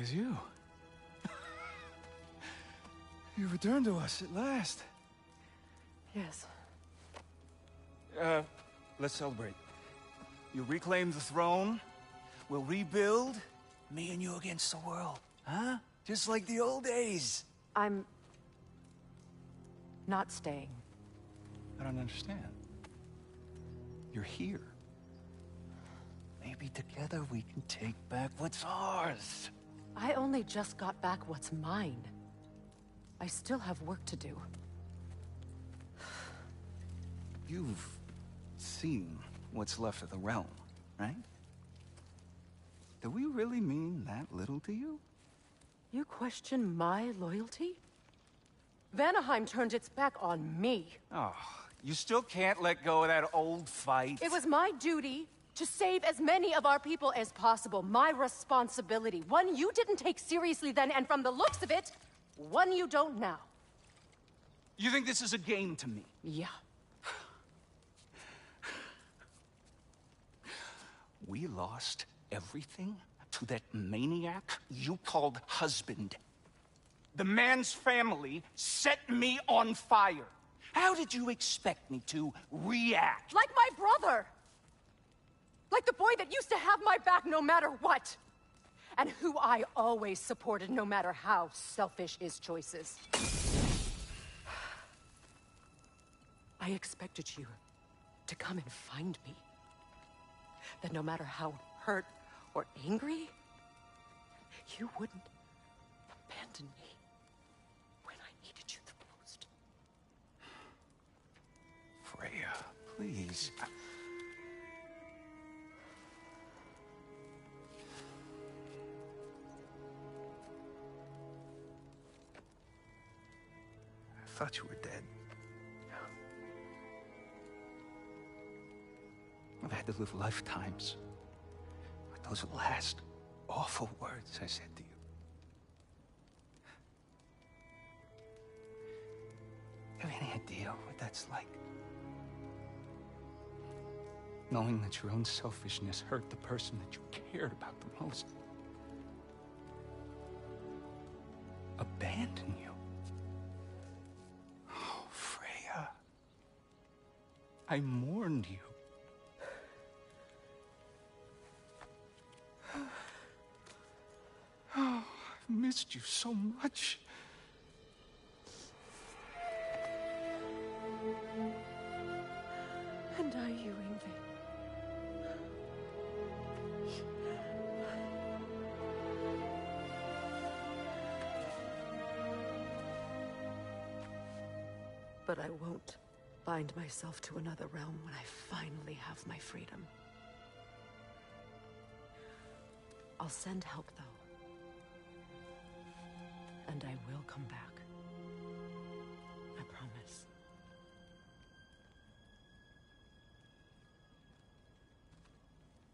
was you. You returned to us at last. Yes. Let's celebrate. You reclaim the throne, we'll rebuild, me and you against the world. Huh? Just like the old days. I'm... not staying. I don't understand. You're here. Maybe together we can take back what's ours. I only just got back what's mine. I still have work to do. You've seen what's left of the realm, right? Do we really mean that little to you? You question my loyalty? Vanaheim turned its back on me. Oh, you still can't let go of that old fight? It was my duty to save as many of our people as possible. My responsibility. One you didn't take seriously then, and from the looks of it, one you don't now. You think this is a game to me? Yeah. We lost everything to that maniac you called husband. The man's family set me on fire. How did you expect me to react? Like my brother! Like the boy that used to have my back no matter what! And who I always supported no matter how selfish his choices. I expected you to come and find me. That no matter how hurt or angry, you wouldn't abandon me when I needed you the most. Freya, please. I thought you were dead. I've had to live lifetimes with those last awful words I said to you. You have any idea what that's like? Knowing that your own selfishness hurt the person that you cared about the most. Abandon you. Oh, Freya. I mourned you. Oh, I've missed you so much. And I, you, Ingvi. But I won't bind myself to another realm when I finally have my freedom. I'll send help, though. And I will come back. I promise.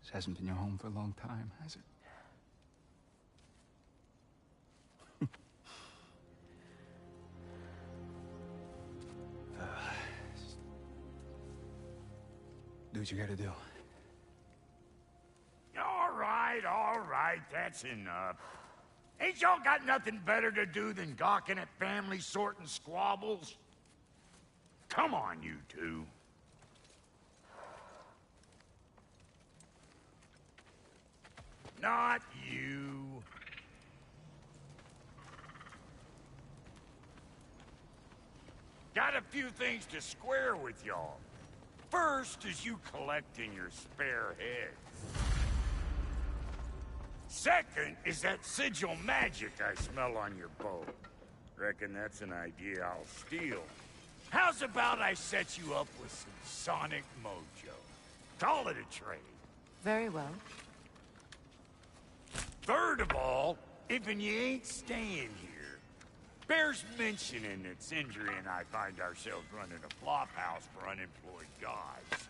This hasn't been your home for a long time, has it? Do what you gotta do. All right, that's enough. Ain't y'all got nothing better to do than gawking at family sorting squabbles? Come on, you two. Not you. Got a few things to square with y'all. First is you collecting your spare heads. Second is that sigil magic I smell on your bow. Reckon that's an idea I'll steal. How's about I set you up with some sonic mojo? Call it a trade. Very well. Third of all, if you ain't staying here, bears mentioning that Sindri and I find ourselves running a flop house for unemployed gods.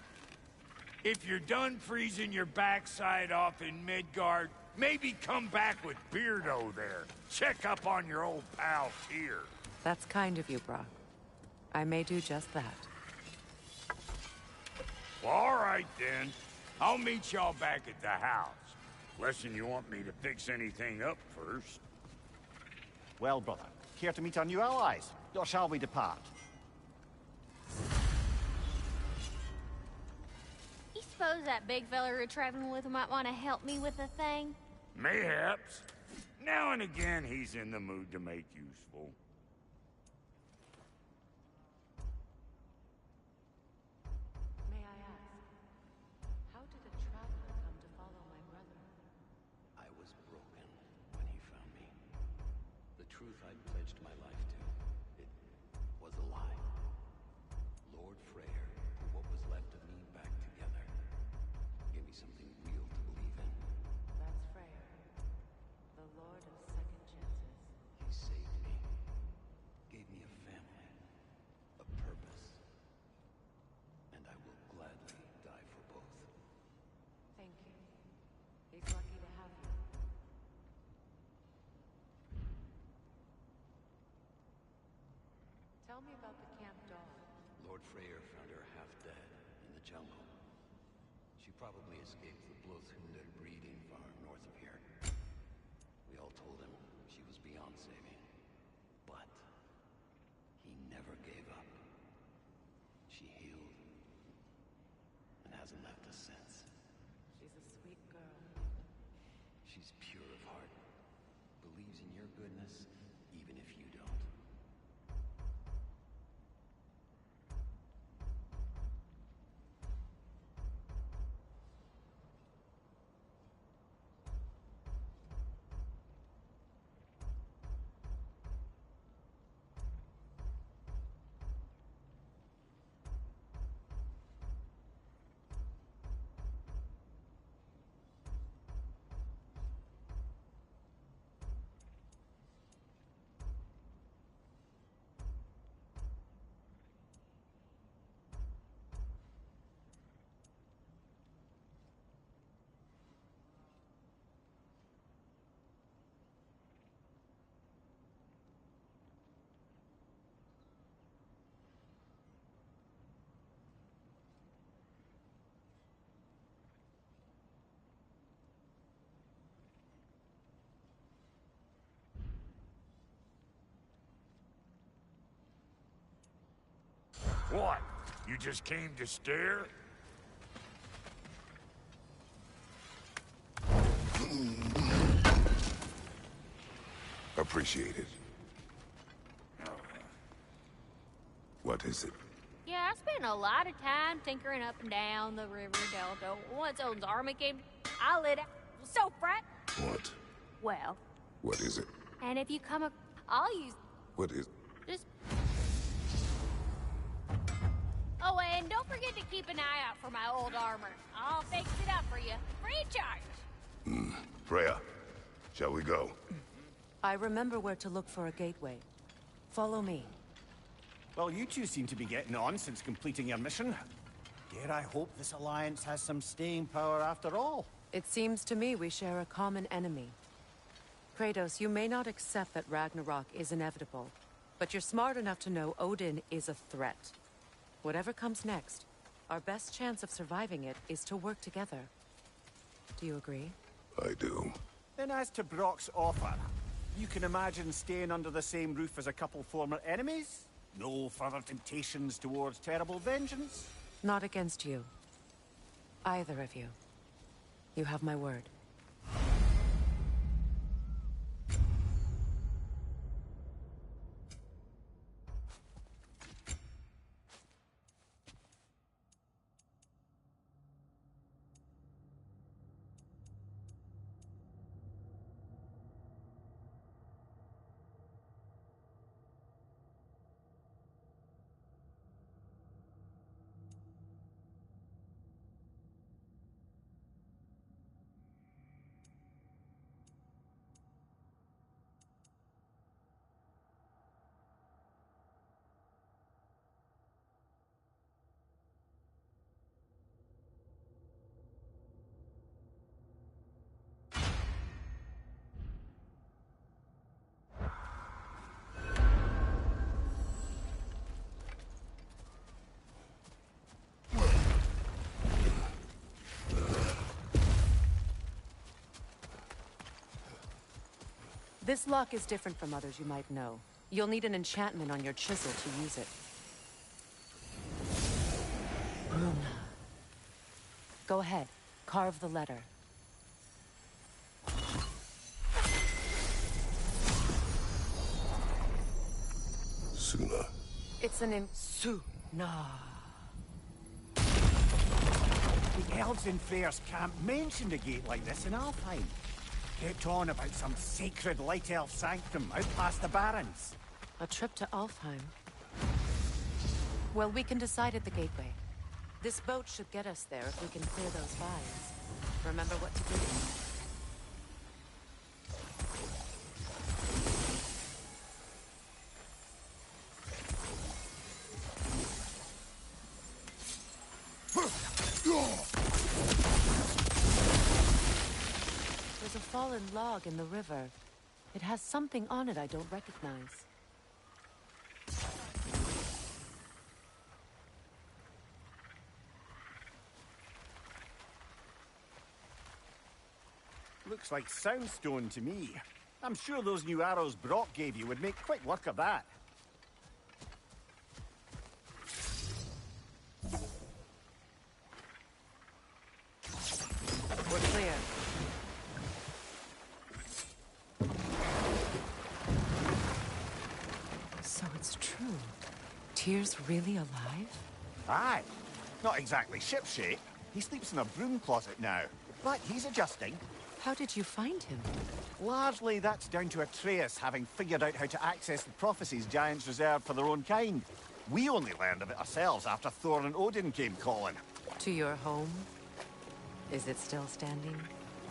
If you're done freezing your backside off in Midgard, maybe come back with Beardo there. Check up on your old pal here. That's kind of you, Brock. I may do just that. Well, all right then. I'll meet y'all back at the house. Lesson you want me to fix anything up first. Well, brother, care to meet our new allies? Or shall we depart? You suppose that big fella we're traveling with might want to help me with a thing? Mayhaps. Now and again, he's in the mood to make useful. May I ask, how did a traveler come to follow my brother? I was broken when he found me. The truth I'd pledged my life to, it was a lie. Lord Freyr put what was left of me back together. Gave me something real to believe in. That's Freyr, the Lord of Second Chances. He saved me. Gave me a family. A purpose. And I will gladly die for both. Thank you. He's lucky to have you. Tell me about the camp dog. Lord Freyr found her half dead in the jungle. She probably escaped the Blothhunder breeding farm north of here. We all told him she was beyond saving. But he never gave up. She healed and hasn't left us since. She's a sweet girl. She's pure of heart. Believes in your goodness, even if you don't. What? You just came to stare? Appreciate it. What is it? Yeah, I spent a lot of time tinkering up and down the river delta. Once Odin's army came, I lit out. It was so frightened. What? Well, What is it? and if you come up, I'll use What is... just... Oh, and don't forget to keep an eye out for my old armor. I'll fix it up for you. Free of charge. Freya, shall we go? I remember where to look for a gateway. Follow me. Well, you two seem to be getting on since completing your mission. Dare I hope this alliance has some staying power after all? It seems to me we share a common enemy. Kratos, you may not accept that Ragnarok is inevitable, but you're smart enough to know Odin is a threat. Whatever comes next, our best chance of surviving it is to work together. Do you agree? I do. Then as to Brock's offer, you can imagine staying under the same roof as a couple former enemies? No further temptations towards terrible vengeance? Not against you. Either of you. You have my word. This lock is different from others you might know. You'll need an enchantment on your chisel to use it. Runa. Go ahead. Carve the letter. Suna. It's an Suna. The elves in Freyr's camp mentioned a gate like this in Alfheim. Kept on about some sacred light elf sanctum out past the Barrens. A trip to Alfheim. Well, we can decide at the gateway. This boat should get us there if we can clear those vines. Remember what to do. There's a fallen log in the river. It has something on it I don't recognize. Looks like soundstone to me. I'm sure those new arrows Brock gave you would make quick work of that. We're clear. So it's true. Tyr's really alive? Aye. Not exactly shipshape. He sleeps in a broom closet now. But he's adjusting. How did you find him? Largely, that's down to Atreus having figured out how to access the prophecies giants reserved for their own kind. We only learned of it ourselves after Thor and Odin came calling. To your home? Is it still standing?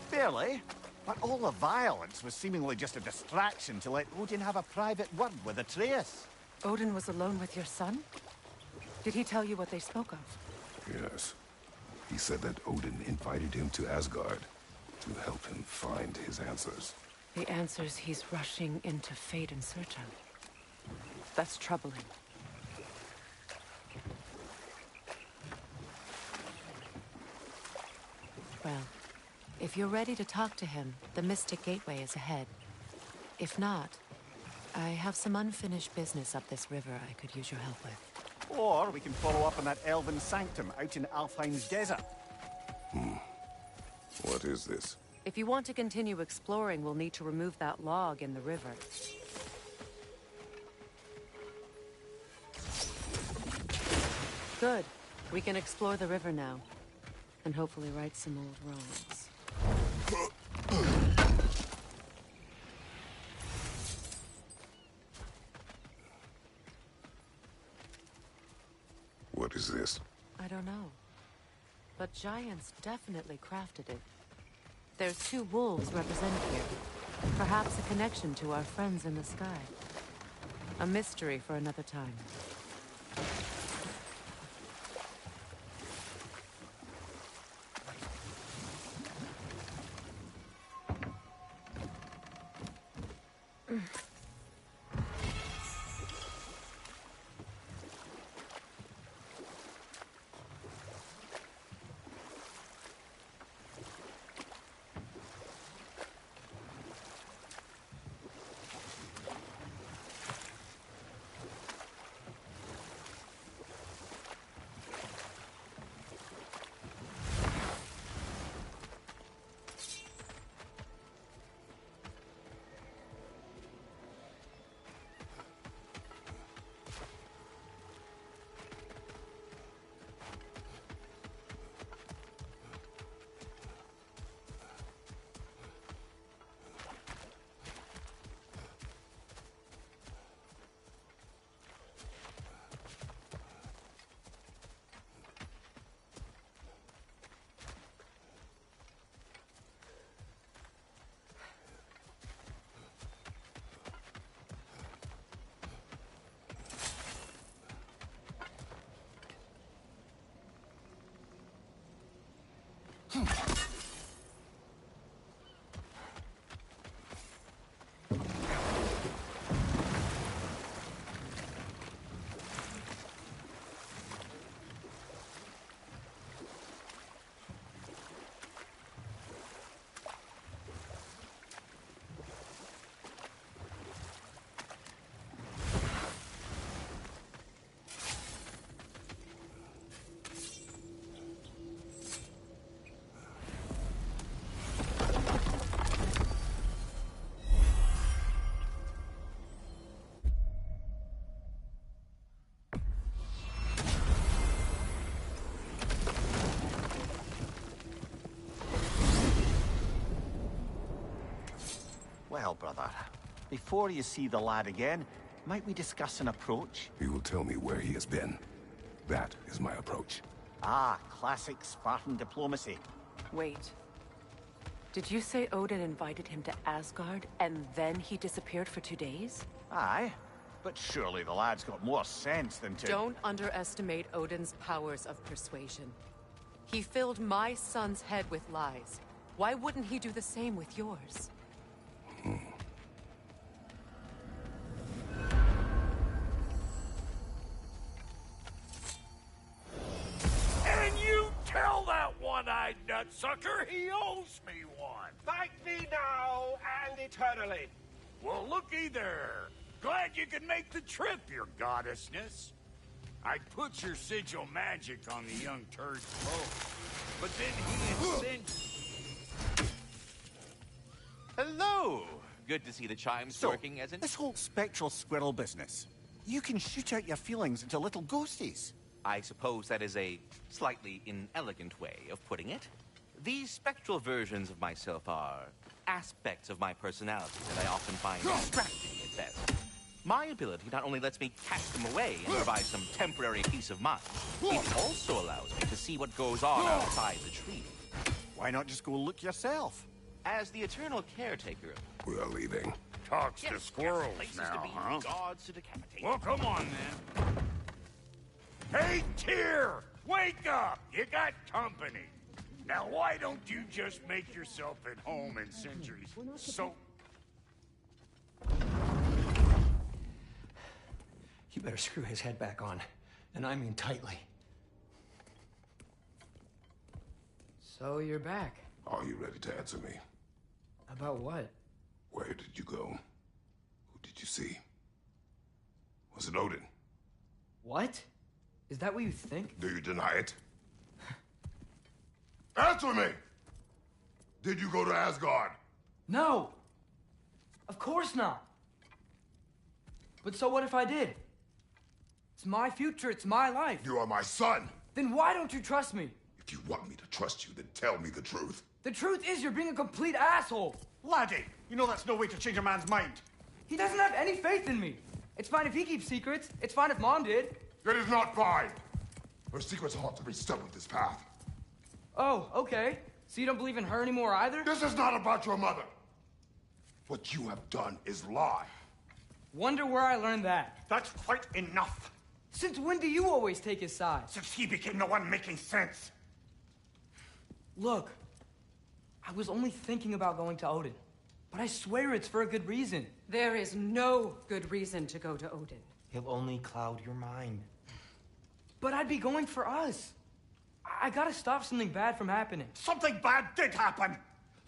Fairly. But all the violence was seemingly just a distraction to let Odin have a private word with Atreus. Odin was alone with your son? Did he tell you what they spoke of? Yes. He said that Odin invited him to Asgard to help him find his answers. The answers he's rushing into fate in search of. That's troubling. Well, if you're ready to talk to him, the Mystic Gateway is ahead. If not, I have some unfinished business up this river I could use your help with. Or we can follow up on that elven sanctum out in Alfheim's desert. What is this? If you want to continue exploring, we'll need to remove that log in the river. Good. We can explore the river now. And hopefully right some old wrongs. What is this? I don't know. But giants definitely crafted it. There's 2 wolves represented here. Perhaps a connection to our friends in the sky. A mystery for another time. before you see the lad again, might we discuss an approach? He will tell me where he has been. That is my approach. Ah, classic Spartan diplomacy. Wait. Did you say Odin invited him to Asgard, and then he disappeared for 2 days? Aye, but surely the lad's got more sense than to... Don't underestimate Odin's powers of persuasion. He filled my son's head with lies. Why wouldn't he do the same with yours? And you tell that one-eyed nutsucker he owes me one. Fight me now and eternally. Well, looky there. Glad you could make the trip, your goddessness. I'd put your sigil magic on the young turd's boat, but then he and Sin... Hello! Good to see the chimes working as in... this whole spectral squirrel business, you can shoot out your feelings into little ghosties. I suppose that is a slightly inelegant way of putting it. These spectral versions of myself are aspects of my personality that I often find distracting at best. My ability not only lets me cast them away and provide some temporary peace of mind, it also allows me to see what goes on outside the tree. Why not just go look yourself? As the eternal caretaker of... We are leaving. Talks to squirrels places now, to be, huh? gods to decapitate. Well, come on, then. Hey, Tyr! Wake up! You got company. Now, why don't you just make yourself at home in Sindri's so... You better screw his head back on. And I mean tightly. So you're back. Are you ready to answer me? About what? Where did you go? Who did you see? Was it Odin? What? Is that what you think? Do you deny it? Answer me! Did you go to Asgard? No! Of course not! But so what if I did? It's my future, it's my life. You are my son! Then why don't you trust me? If you want me to trust you, then tell me the truth. The truth is you're being a complete asshole! Laddie, you know that's no way to change a man's mind. He doesn't have any faith in me. It's fine if he keeps secrets. It's fine if Mom did. It is not fine! Her secrets ought to be stuck with this path. Oh, okay. So you don't believe in her anymore either? This is not about your mother. What you have done is lie. Wonder where I learned that. That's quite enough. Since when do you always take his side? Since he became the one making sense. Look, I was only thinking about going to Odin. But I swear it's for a good reason. There is no good reason to go to Odin. He'll only cloud your mind. But I'd be going for us. I gotta stop something bad from happening. Something bad did happen.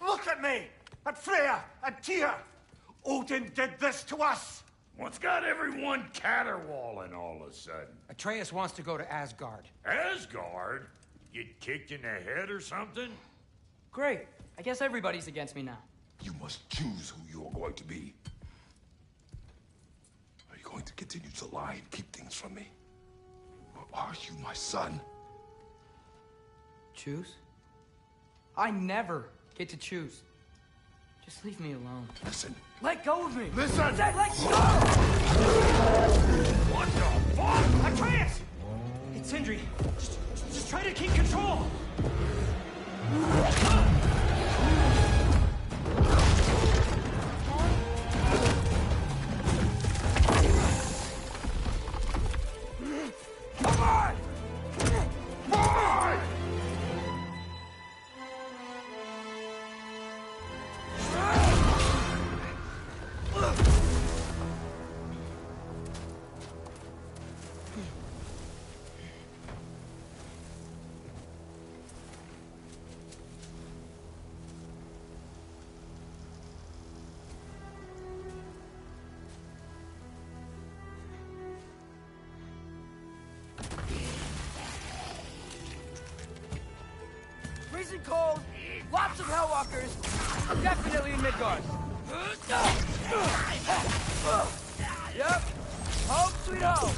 Look at me, at Freya, at Tyr. Odin did this to us. What's got everyone caterwauling all of a sudden? Atreus wants to go to Asgard. Asgard? Get kicked in the head or something? Great. I guess everybody's against me now. You must choose who you are going to be. Are you going to continue to lie and keep things from me? Or are you my son? Choose? I never get to choose. Just leave me alone. Listen. Let go of me! Listen! I said let go! What the fuck? Atreus! It's Sindri. Just try to keep control! Come on! Boy! Freezing cold, lots of Hellwalkers, definitely in Midgard. Yep, home sweet home.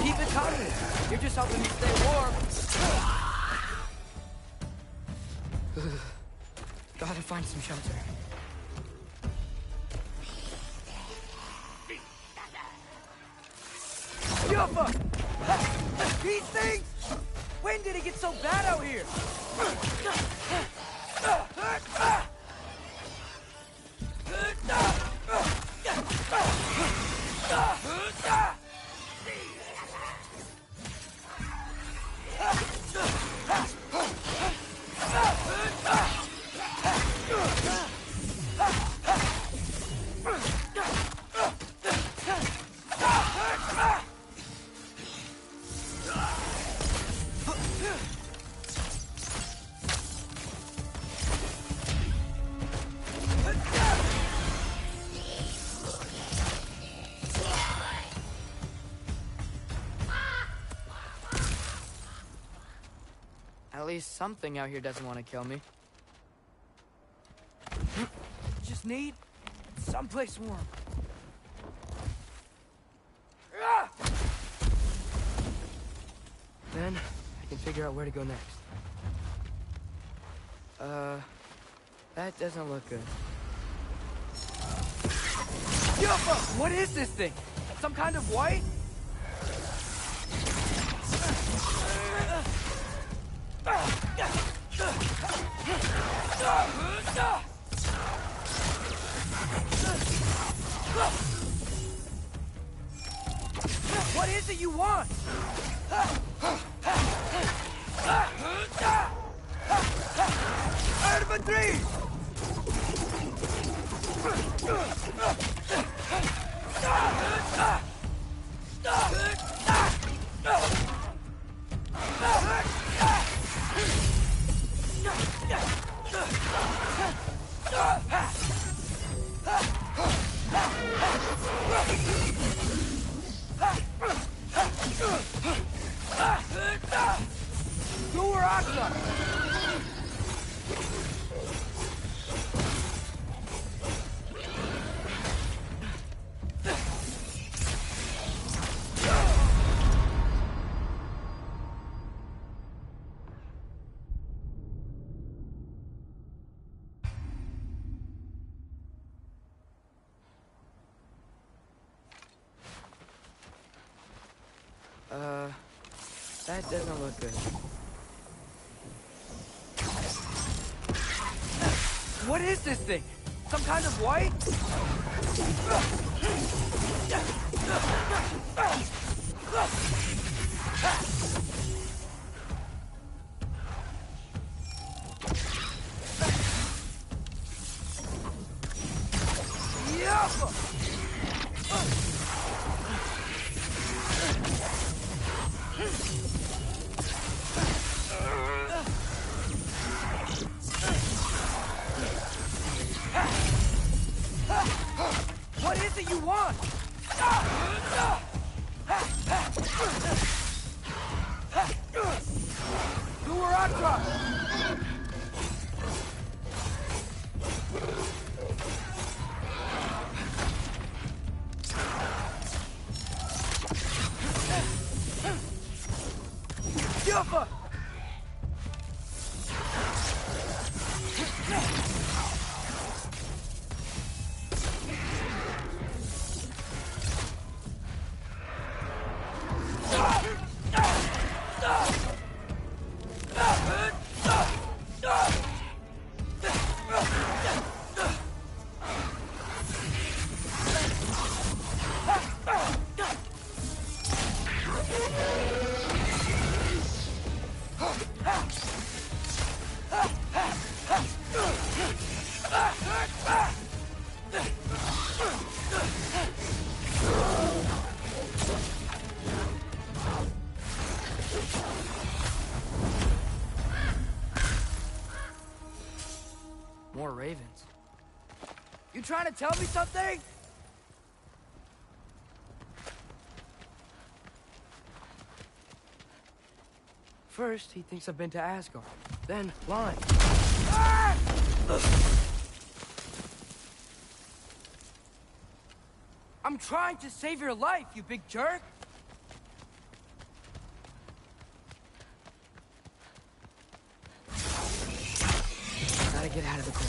Keep it coming. You're just helping me stay warm. Gotta find some shelter. These things! When did it get so bad out here? At least something out here doesn't want to kill me. Just need someplace warm. Then I can figure out where to go next. That doesn't look good. What is this thing? Some kind of white? What is it you want? Out of a tree! WAR Ragnarok! That doesn't look good. What is this thing? Some kind of white? What is it you want? WAR Ragnarok! More ravens. You trying to tell me something? First, he thinks I've been to Asgard. Then, lying. Ah! I'm trying to save your life, you big jerk! Gotta get out of the corner.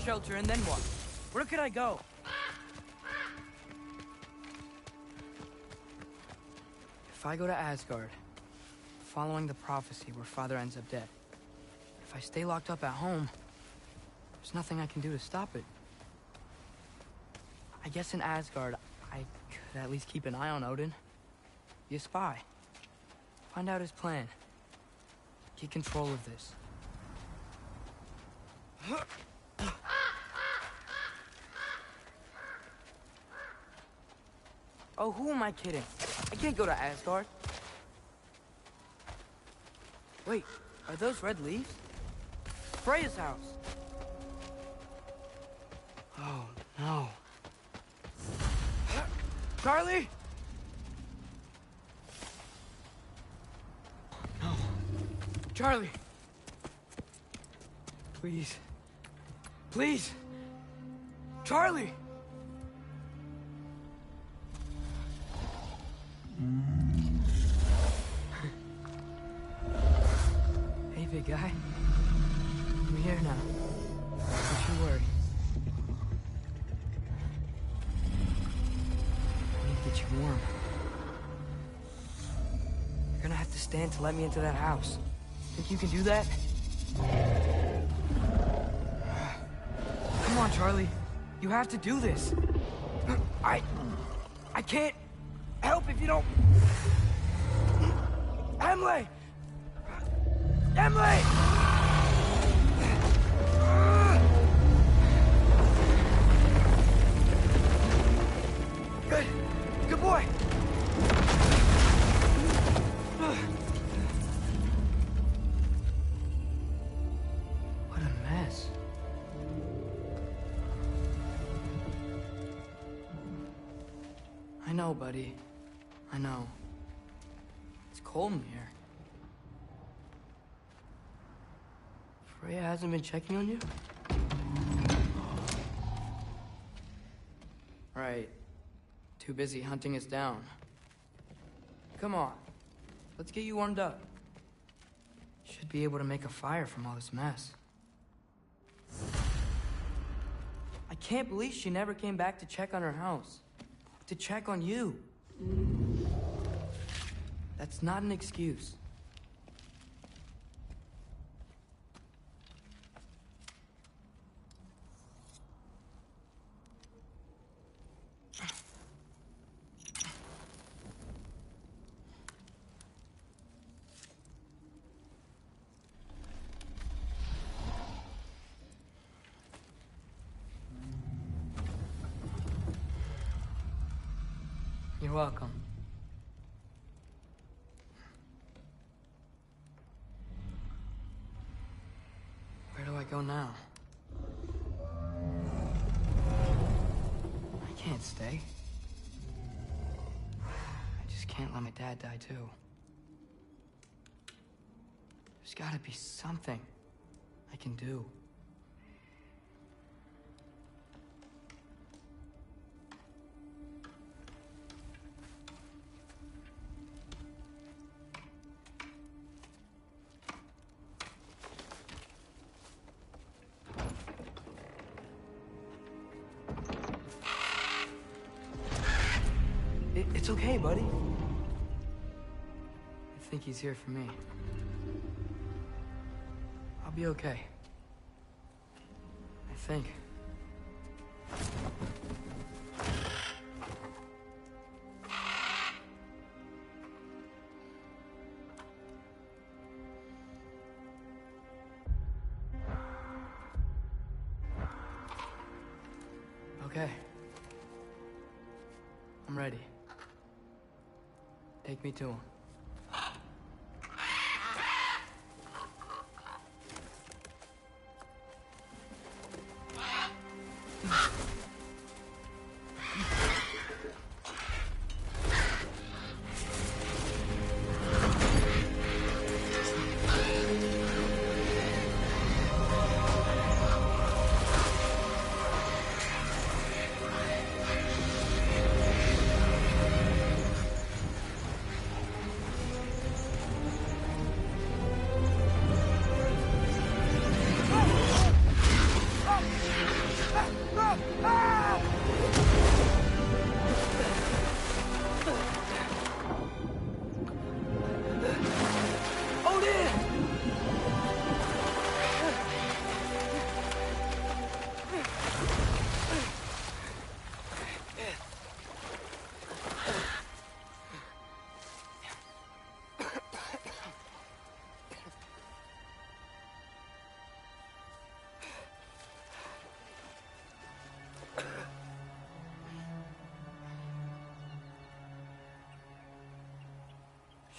shelter, and then what? Where could I go? If I go to Asgard, following the prophecy where Father ends up dead, if I stay locked up at home, there's nothing I can do to stop it. I guess in Asgard, I could at least keep an eye on Odin. Be a spy. Find out his plan. Get control of this. Oh, who am I kidding? I can't go to Asgard. Wait, are those red leaves? Freya's house! Oh, no. Charlie! No. Charlie! Please. Please! Charlie! Hey, big guy. I'm here now. Don't you worry. I need to get you warm. You're gonna have to stand to let me into that house. Think you can do that? Come on, Charlie. You have to do this. I can't help if you don't... Emily! Emily! Good. Good boy. What a mess. I know, buddy. I know. It's cold in here. Freya hasn't been checking on you? Right. Too busy hunting us down. Come on. Let's get you warmed up. Should be able to make a fire from all this mess. I can't believe she never came back to check on her house. To check on you. That's not an excuse. You're welcome. Where do I go now? I can't stay. I just can't let my dad die too. There's gotta be something I can do. It's okay, buddy. I think he's here for me. I'll be okay. I think. Okay. I'm ready. Take me to him.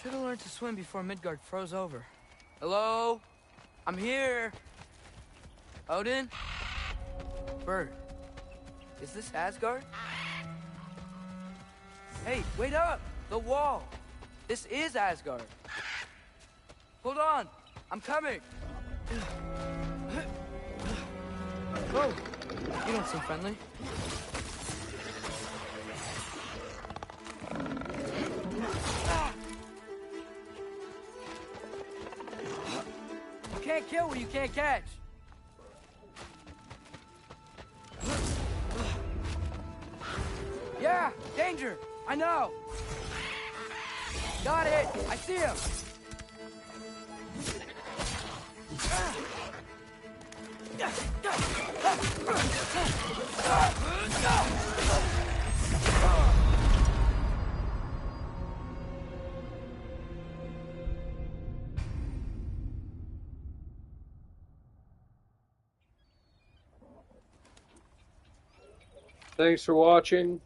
Should have learned to swim before Midgard froze over. Hello? I'm here. Odin? Bird. Is this Asgard? Hey, wait up! The wall! This is Asgard. Hold on! I'm coming! Whoa! You don't seem friendly. You can't kill what you can't catch. Yeah, danger! I know! Got it! I see him! Thanks for watching.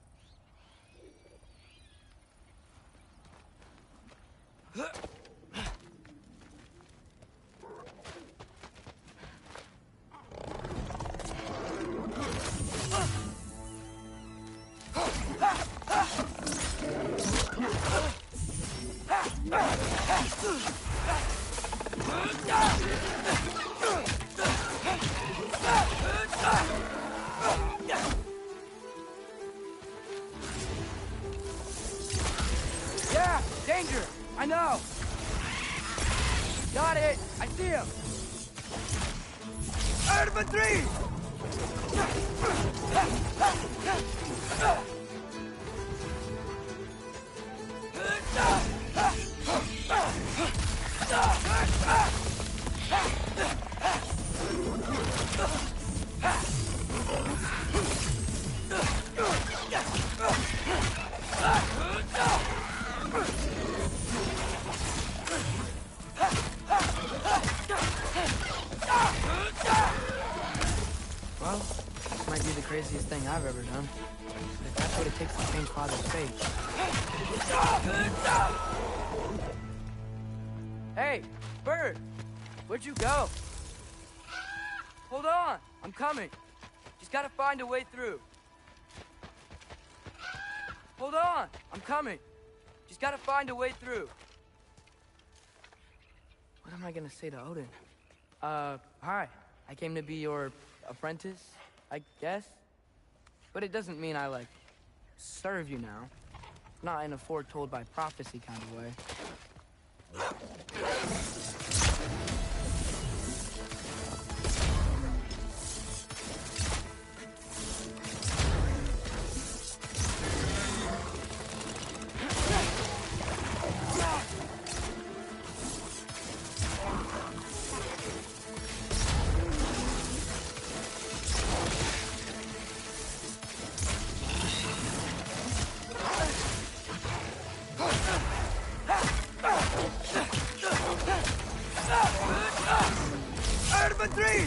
Yeah, danger! I know! Got it! I see him! Infantry! Well, this might be the craziest thing I've ever done. But if that's what it takes to change Father's fate. Hey, Bird! Where'd you go? Hold on! I'm coming! Just gotta find a way through. Hold on! I'm coming! Just gotta find a way through. What am I gonna say to Odin? Hi. I came to be your apprentice, I guess? But it doesn't mean I, like, serve you now. Not in a foretold by prophecy kind of way. Infantry!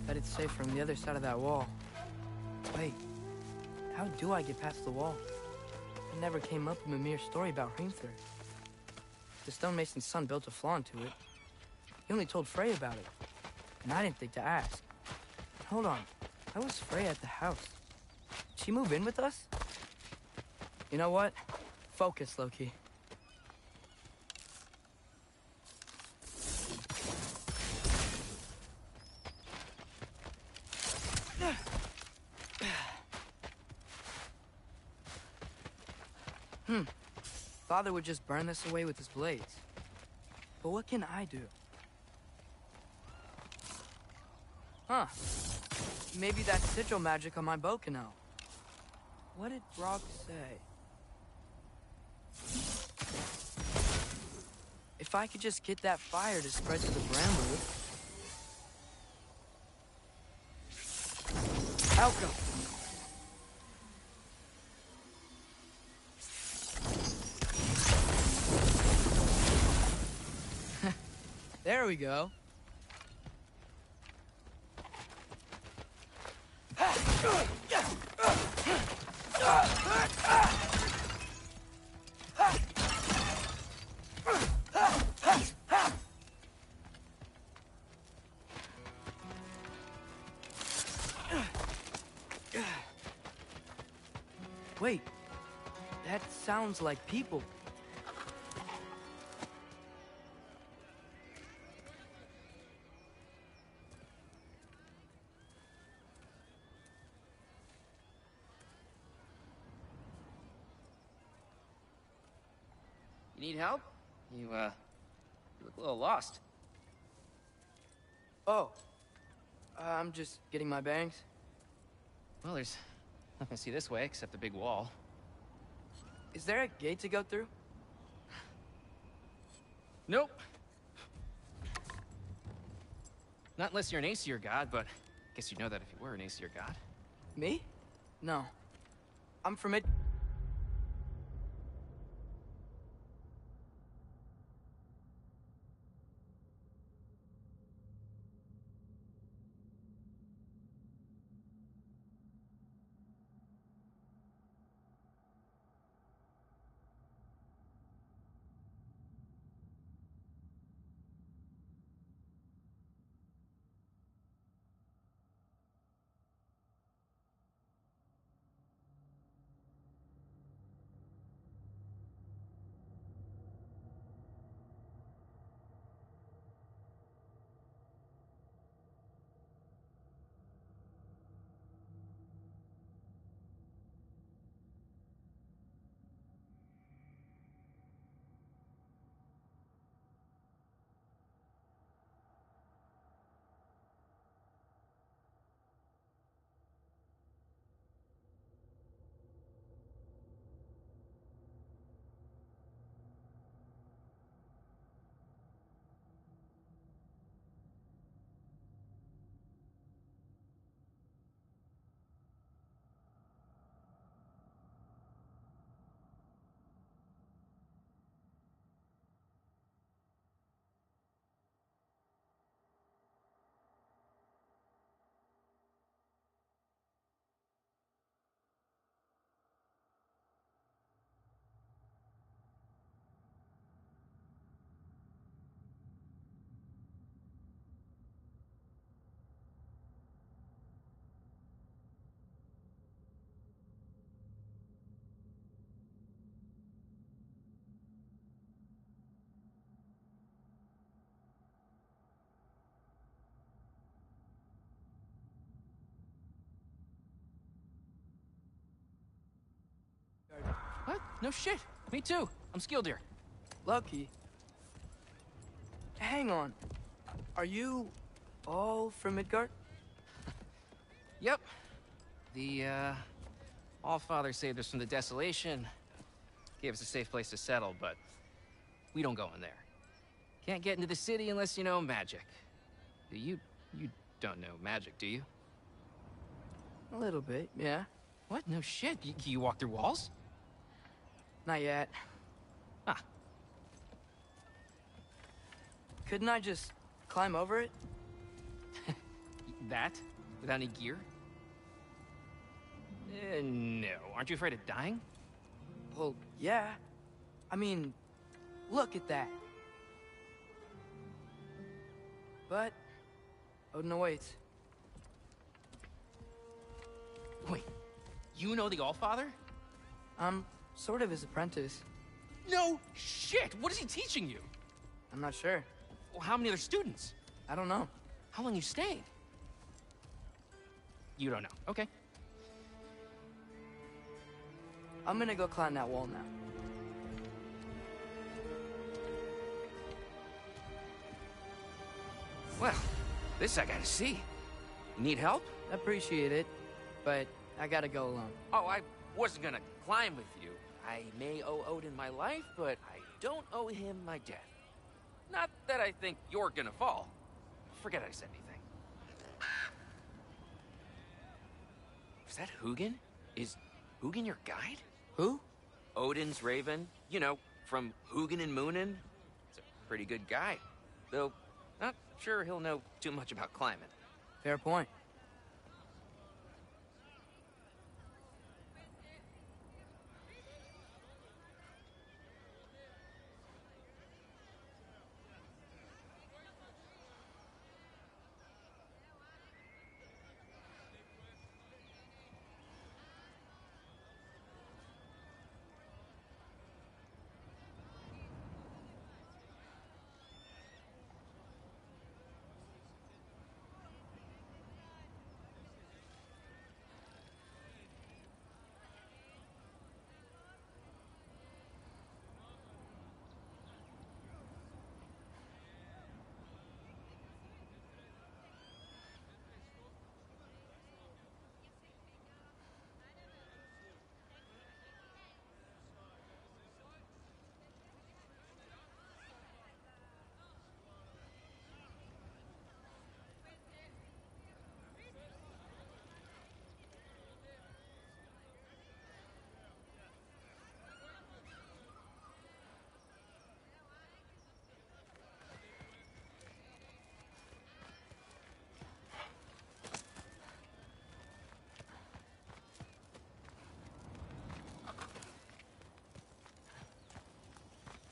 Bet it's safe from the other side of that wall. Wait, how do I get past the wall? It never came up in Mimir's story about Hrimthur. The stonemason's son built a flaw into it. He only told Frey about it, and I didn't think to ask. Hold on, how was Frey at the house? Did she move in with us? You know what? Focus, Loki. Father would just burn this away with his blades. But what can I do? Huh. Maybe that sigil magic on my bow can help. What did Brock say? If I could just get that fire to spread to the bramble. Outcome. There we go. Wait, that sounds like people. You need help? You look a little lost. Oh, I'm just getting my bearings. Well, there's nothing to see this way except the big wall. Is there a gate to go through? Nope. Not unless you're an Aesir god, but I guess you'd know that if you were an Aesir god. Me? No. I'm from it. What? No shit. Me too. I'm skilled here. Lucky. Hang on. Are you all from Midgard? Yep. The, Allfather saved us from the desolation. Gave us a safe place to settle, but we don't go in there. Can't get into the city unless you know magic. You don't know magic, do you? A little bit, yeah. What? No shit. You walk through walls? Not yet. Ah. Couldn't I just climb over it? That? Without any gear? No. Aren't you afraid of dying? Well, yeah. I mean, look at that. But Odin awaits. Wait, you know the Allfather? I'm sort of his apprentice. No shit! What is he teaching you? I'm not sure. Well, how many other students? I don't know. How long you staying? You don't know. Okay. I'm gonna go climb that wall now. Well, this I gotta see. You need help? Appreciate it, but I gotta go alone. Oh, I wasn't gonna climb with you. I may owe Odin my life, but I don't owe him my death. Not that I think you're gonna fall. Forget I said anything. Is that Hugin? Is Hugin your guide? Who? Odin's Raven. You know, from Hugin and Moonin. He's a pretty good guy. Though, not sure he'll know too much about climbing. Fair point.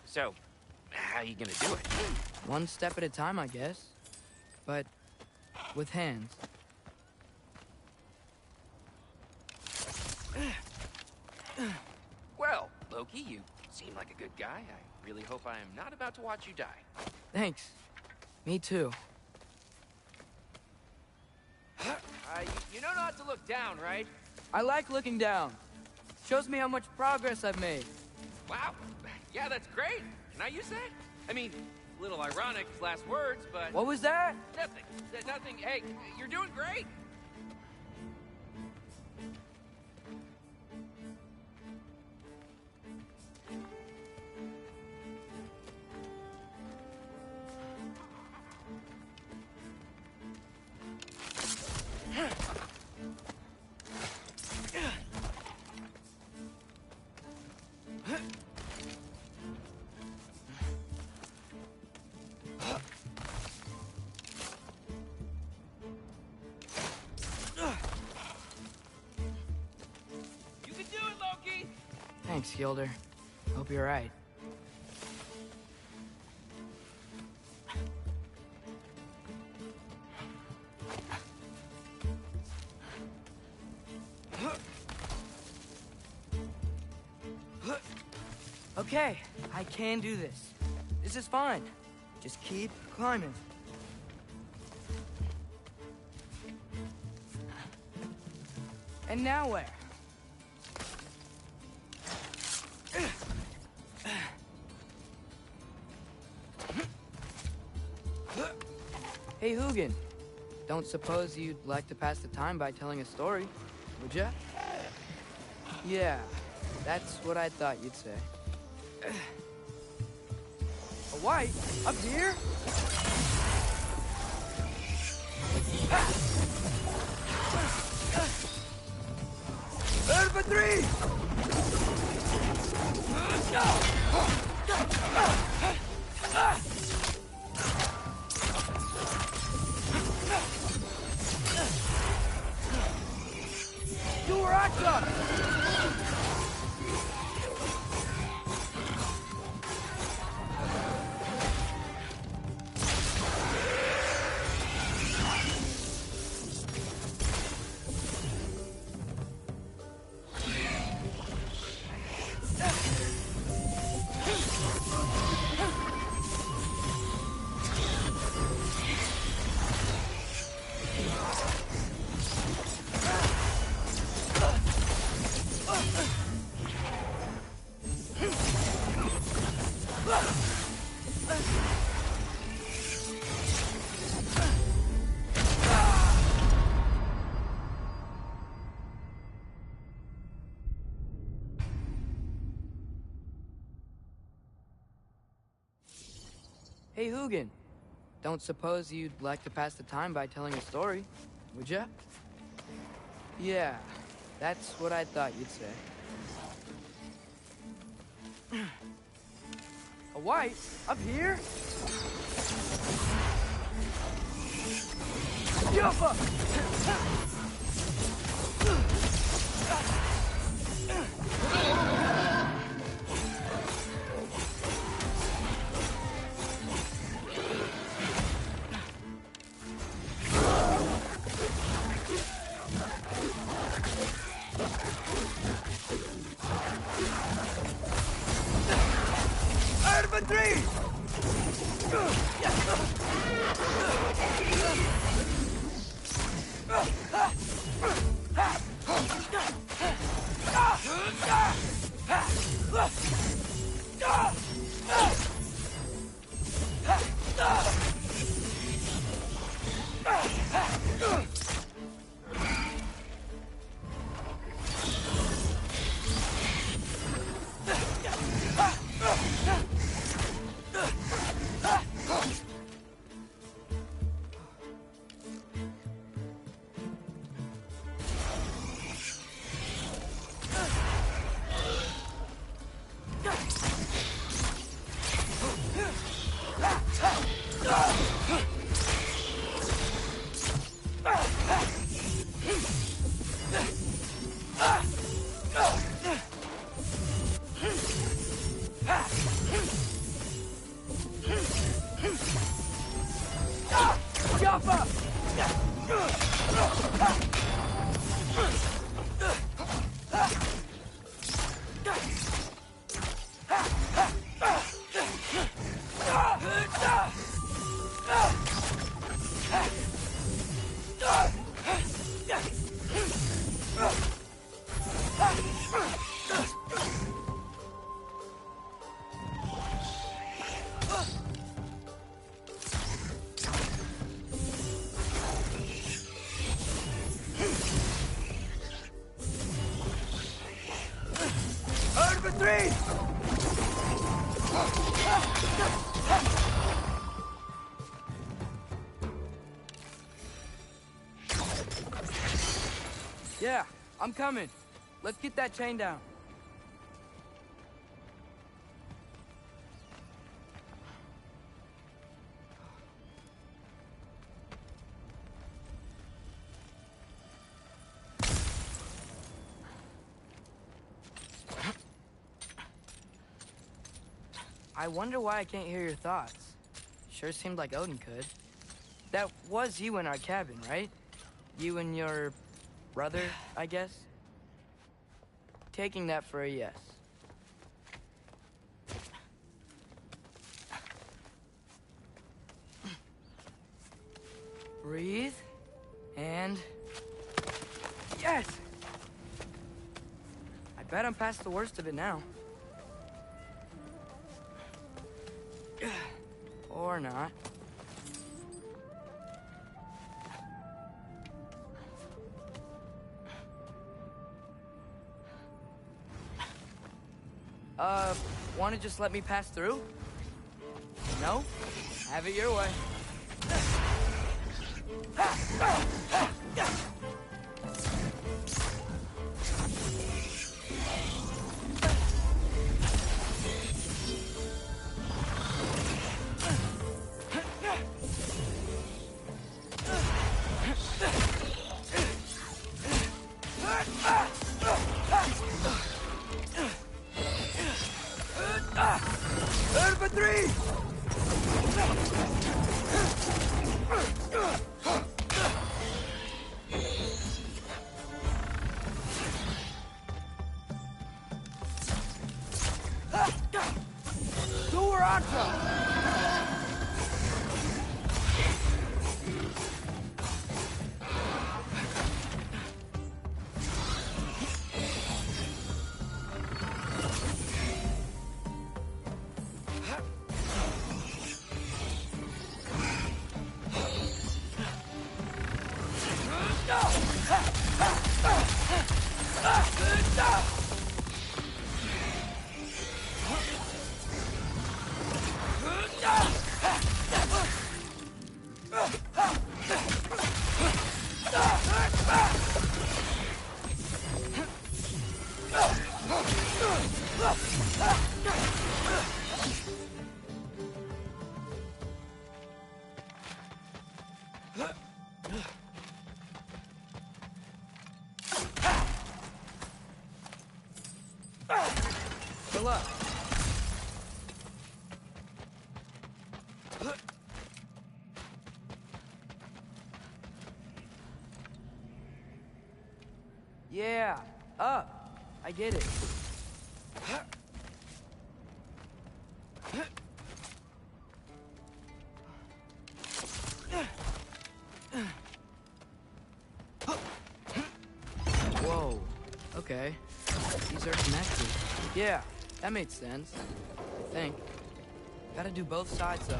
So, how you gonna do it? One step at a time, I guess. But with hands. Well, Loki, you seem like a good guy. I really hope I am not about to watch you die. Thanks. Me too. You know not to look down, right? I like looking down. Shows me how much progress I've made. Wow. Yeah, that's great. Can I use that? I mean, a little ironic, last words, but... What was that? Nothing. Nothing. Hey, you're doing great. Thanks, Gilder. Hope you're right. Okay, I can do this. This is fine. Just keep climbing. And now where? Hey, Hugin. Don't suppose you'd like to pass the time by telling a story, would ya? Yeah, that's what I thought you'd say. A white? Up here? For three! You were Aqua! Hey, Hugin. Don't suppose you'd like to pass the time by telling a story, would ya? Yeah, that's what I thought you'd say. A white? Up here? Yuffa! Infantry! Yeah, I'm coming. Let's get that chain down. I wonder why I can't hear your thoughts. Sure seemed like Odin could. That was you in our cabin, right? You and your brother, I guess? Taking that for a yes. Breathe. And... yes! I bet I'm past the worst of it now. Or not. Want to just let me pass through? No? Have it your way. Buckle up. Yeah, up. I get it. Whoa. Okay. These are connected. Yeah, that made sense. I think. Gotta do both sides, though.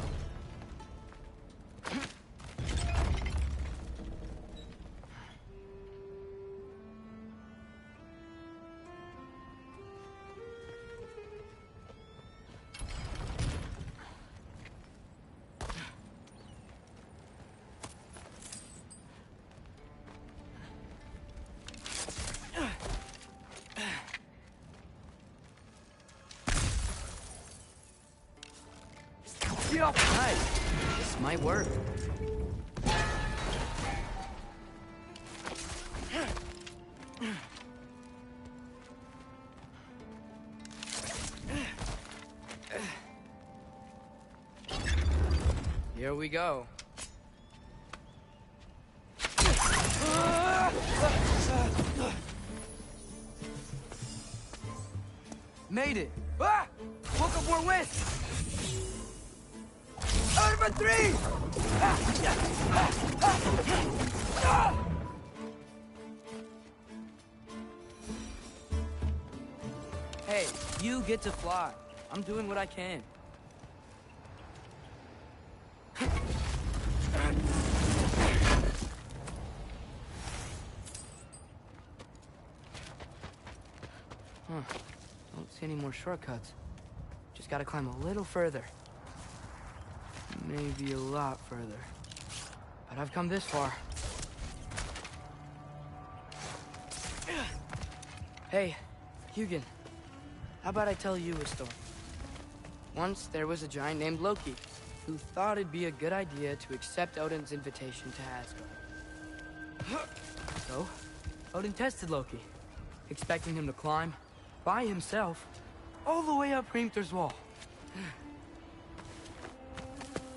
Nice. This might work. Here we go. Made it. Ah! Woke up more west. Over 3! Hey, you get to fly. I'm doing what I can. Don't see any more shortcuts. Just gotta climb a little further. Maybe a lot further. But I've come this far. Hey, Hugin. How about I tell you a story? Once there was a giant named Loki who thought it'd be a good idea to accept Odin's invitation to Asgard. So, Odin tested Loki, expecting him to climb by himself all the way up Hrimthur's wall.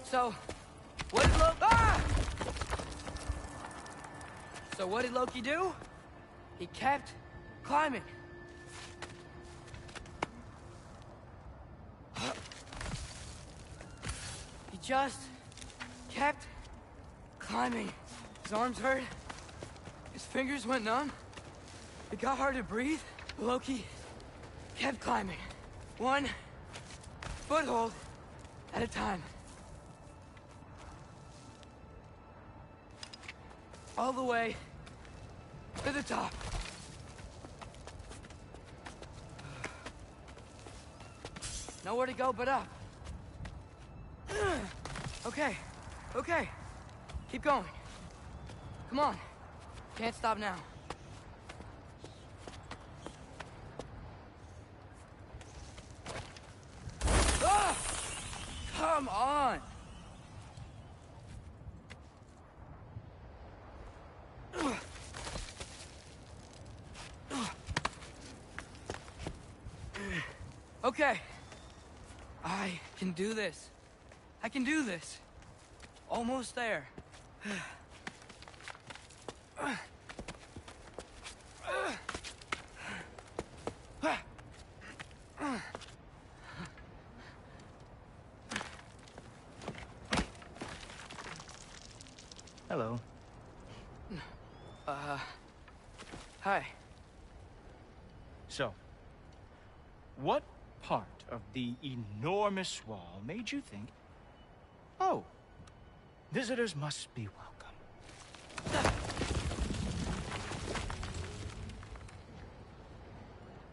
So, what did Loki... Ah! So what did Loki do? He kept climbing. He just kept climbing. His arms hurt. His fingers went numb. It got hard to breathe. Loki kept climbing. One foothold at a time. All the way to the top. Nowhere to go but up. Okay, okay. Keep going. Come on. Can't stop now. Ah! Come on! Okay. I can do this. I can do this. Almost there. Hello. Hi. So, what part of the enormous wall made you think, oh, visitors must be welcome?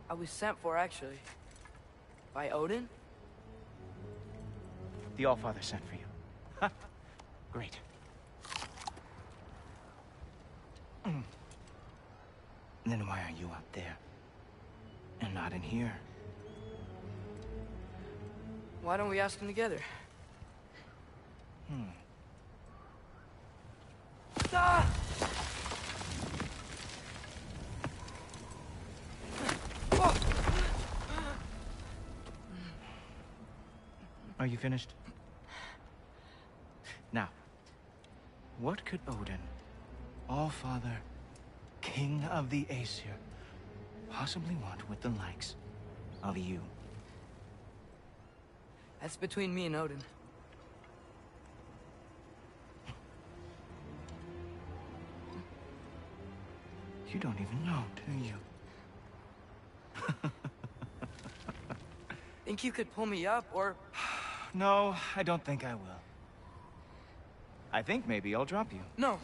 I was sent for, actually. By Odin? The Allfather sent for you. Ha! Great. Then why are you out there? And not in here? Why don't we ask him together? Ah! Are you finished? Now, what could Odin, All-Father, King of the Aesir, possibly want with the likes of you? That's between me and Odin. You don't even know, do you? Think you could pull me up, or... No, I don't think I will. I think maybe I'll drop you. No.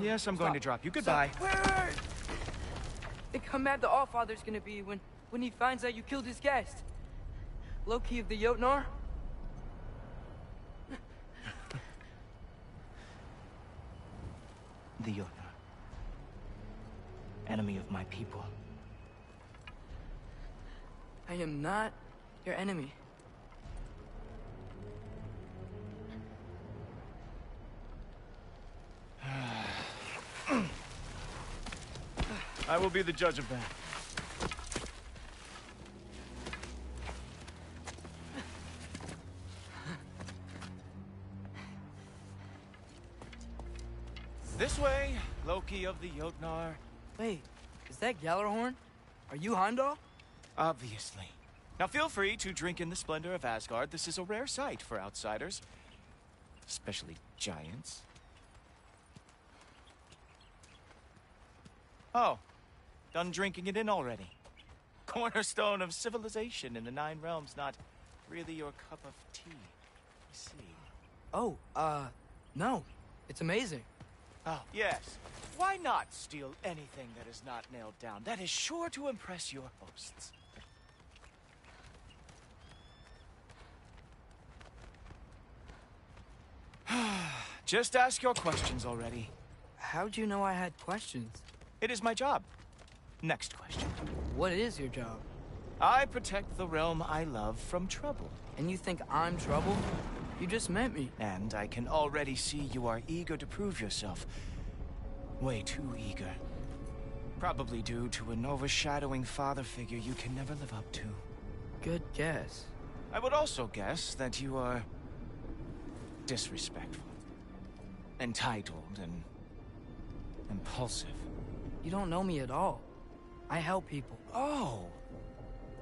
Yes, I'm going to drop you. Goodbye. Wait. Think how mad the Allfather's gonna be when he finds out you killed his guest. Loki of the Jotnar? The Jotnar. Enemy of my people. I am not your enemy. I will be the judge of that. This way, Loki of the Jotnar. Wait, is that Gjallarhorn? Are you Heimdall? Obviously. Now feel free to drink in the splendor of Asgard. This is a rare sight for outsiders. Especially giants. Oh, done drinking it in already. Cornerstone of civilization in the Nine Realms, not really your cup of tea, I see. Oh, no. It's amazing. Oh, yes. Why not steal anything that is not nailed down? That is sure to impress your hosts. Just ask your questions already. How'd you know I had questions? It is my job. Next question. What is your job? I protect the realm I love from trouble. And you think I'm trouble? You just met me. And I can already see you are eager to prove yourself. Way too eager. Probably due to an overshadowing father figure you can never live up to. Good guess. I would also guess that you are disrespectful, entitled, and impulsive. You don't know me at all. I help people. Oh,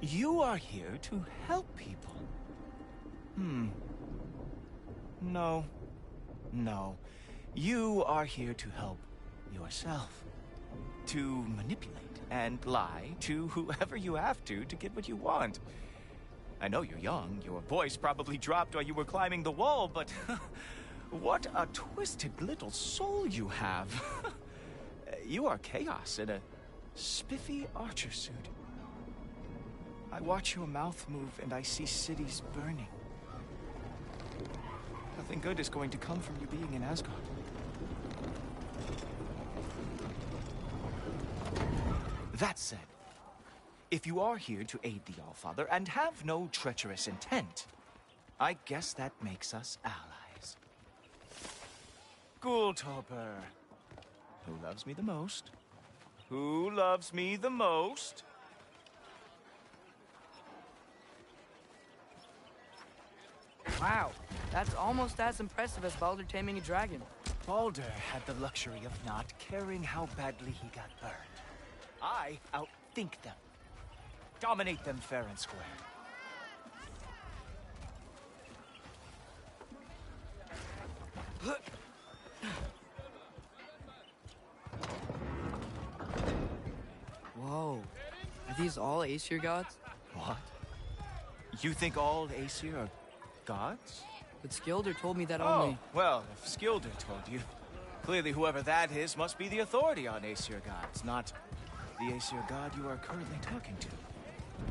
you are here to help people. No. You are here to help yourself. To manipulate and lie to whoever you have to get what you want. I know you're young. Your voice probably dropped while you were climbing the wall, but what a twisted little soul you have. You are chaos in a spiffy archer suit. I watch your mouth move and I see cities burning. Nothing good is going to come from you being in Asgard. That said, if you are here to aid the Allfather and have no treacherous intent, I guess that makes us allies. Gulltober. Who loves me the most? Who loves me the most? Wow, that's almost as impressive as Baldur taming a dragon. Baldur had the luxury of not caring how badly he got burned. I outthink them. Dominate them fair and square. Whoa. Are these all Aesir gods? What? You think all Aesir are gods? But Skilder told me that Oh, only... well, if Skilder told you, clearly whoever that is must be the authority on Aesir gods, not the Aesir god you are currently talking to.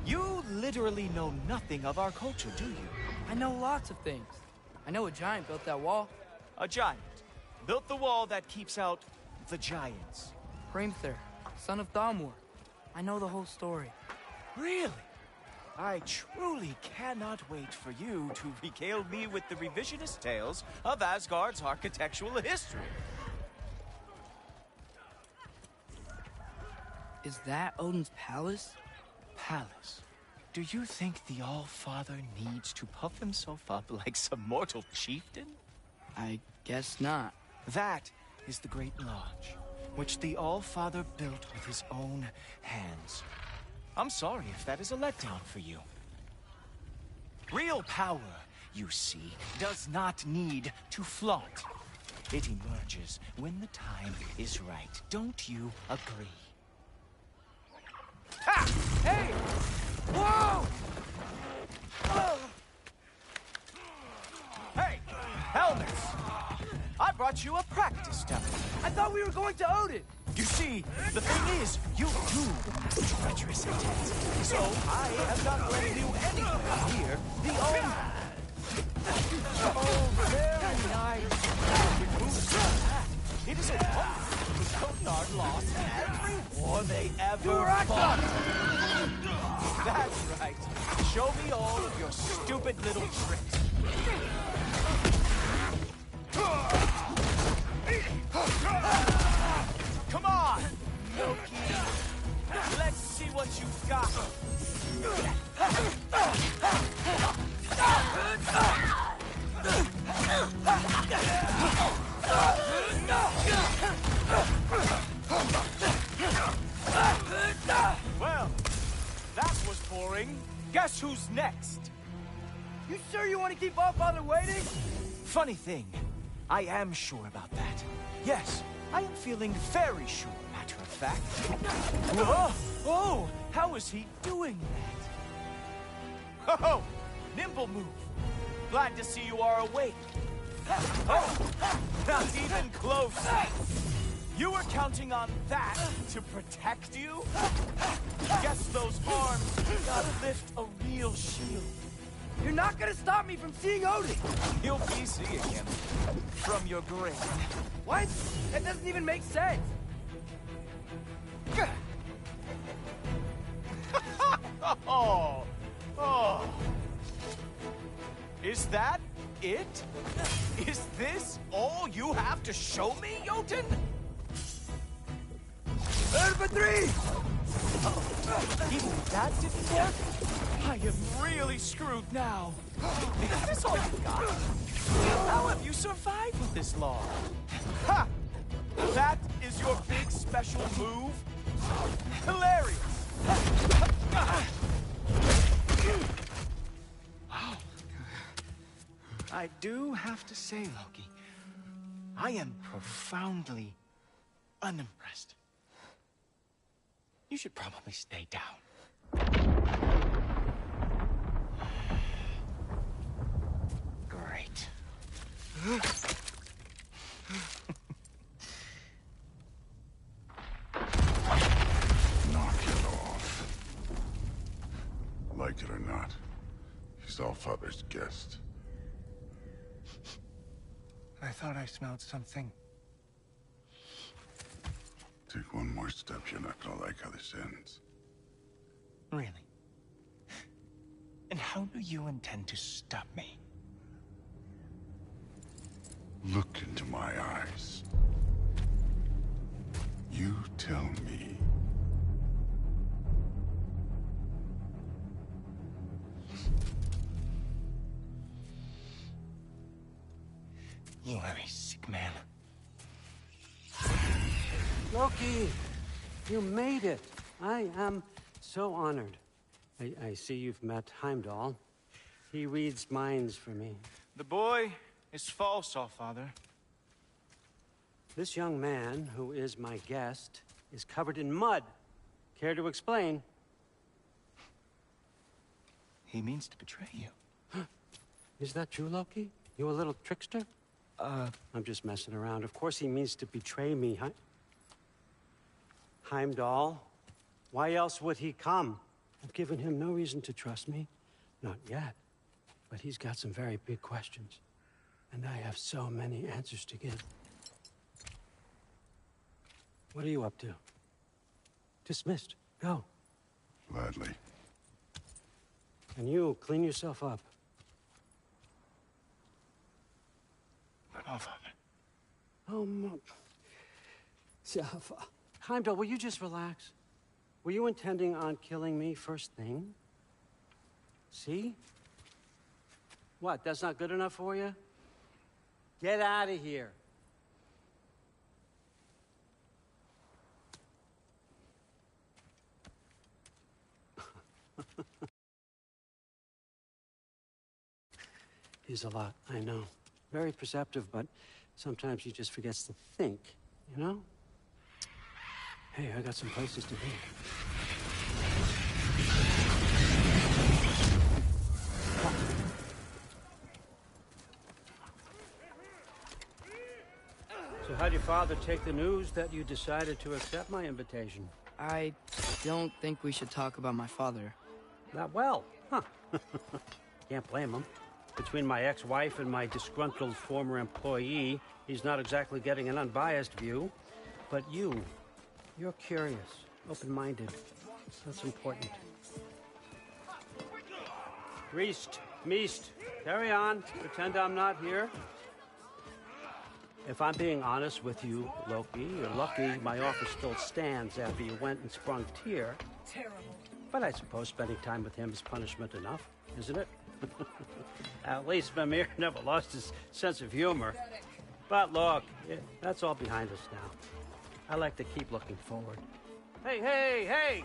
You literally know nothing of our culture, do you? I know lots of things. I know a giant built that wall. A giant built the wall that keeps out the giants. Hrimthur, son of Thamur. I know the whole story. Really? I truly cannot wait for you to regale me with the revisionist tales of Asgard's architectural history. Is that Odin's palace? Palace? Do you think the All-Father needs to puff himself up like some mortal chieftain? I guess not. That is the Great Lodge, which the All-Father built with his own hands. I'm sorry if that is a letdown for you. Real power, you see, does not need to flaunt. It emerges when the time is right. Don't you agree? Ha! Hey! Whoa! Hey! Helmets! I brought you a practice dummy. I thought we were going to Odin. You see, the thing is, you do treacherous intent. So I am not letting you anywhere near the only. Oh, very nice. Remove that. It is a wonder the Codenard lost every war they ever fought. That's right. Show me all of your stupid little tricks. Come on, Loki. Let's see what you've got. Well, that was boring. Guess who's next? You sure you want to keep Allfather waiting? Funny thing, I am sure about that. Yes, I am feeling very sure, matter of fact. Whoa! Oh, how is he doing that? Oh, nimble move. Glad to see you are awake. Oh, not even close. You were counting on that to protect you? Guess those arms gotta lift a real shield. You're not gonna stop me from seeing Odin! You'll be seeing him from your grave. What? That doesn't even make sense! Oh! Oh! Is that it? Is this all you have to show me, Jotun? Infantry! Even that didn't work? I am really screwed now. Is this all you got? How have you survived with this long? Ha! That is your big special move? Hilarious! Wow. I do have to say, Loki, I am profoundly unimpressed. You should probably stay down. Great. Knock it off. Like it or not, he's Allfather's guest. I thought I smelled something. Take one more step, you're not gonna like how this ends. Really? And how do you intend to stop me? Look into my eyes. You tell me. You are a sick man. Loki, you made it. I am so honored. I see you've met Heimdall. He reads minds for me. The boy is false, Allfather. This young man, who is my guest, is covered in mud. Care to explain? He means to betray you. Is that true, Loki? You a little trickster? I'm just messing around. Of course he means to betray me, Heimdall. Why else would he come? I've given him no reason to trust me. Not yet. But he's got some very big questions. And I have so many answers to give. What are you up to? Dismissed. Go. Gladly. And you, clean yourself up. But Allfather. Oh, Heimdall, will you just relax? Were you intending on killing me first thing? See? What, that's not good enough for you? Get out of here. He's a lot, I know. Very perceptive, but sometimes he just forgets to think, you know? Hey, I got some places to be. So how'd your father take the news that you decided to accept my invitation? I don't think we should talk about my father. Not well, huh? Can't blame him. Between my ex-wife and my disgruntled former employee, he's not exactly getting an unbiased view. But you're curious, open-minded. That's important. Priest, Meest, carry on. Pretend I'm not here. If I'm being honest with you, Loki, you're lucky my offer still stands after you went and sprung Tyr. Terrible. But I suppose spending time with him is punishment enough, isn't it? At least Mimir never lost his sense of humor. But look, that's all behind us now. I like to keep looking forward. Hey!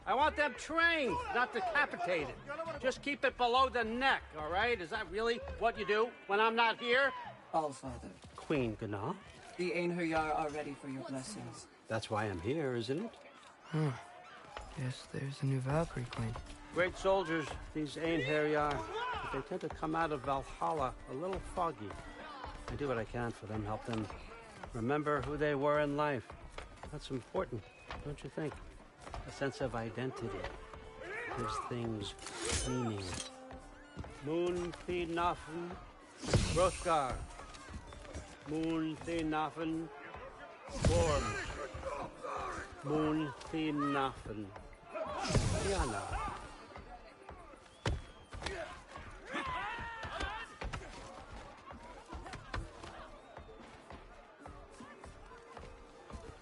I want them trained, not decapitated. Just keep it below the neck, all right? Is that really what you do when I'm not here? Allfather. Queen Gná. The Einherjar are ready for your blessings. That's why I'm here, isn't it? Guess there's a new Valkyrie Queen. Great soldiers, these Einherjar. But they tend to come out of Valhalla a little foggy. I do what I can for them, help them remember who they were in life. That's important, don't you think? A sense of identity gives things meaning. Moon Thinafen, Hrothgar. Moon Thinafen, Gorm. Moon Thinafen, Diana.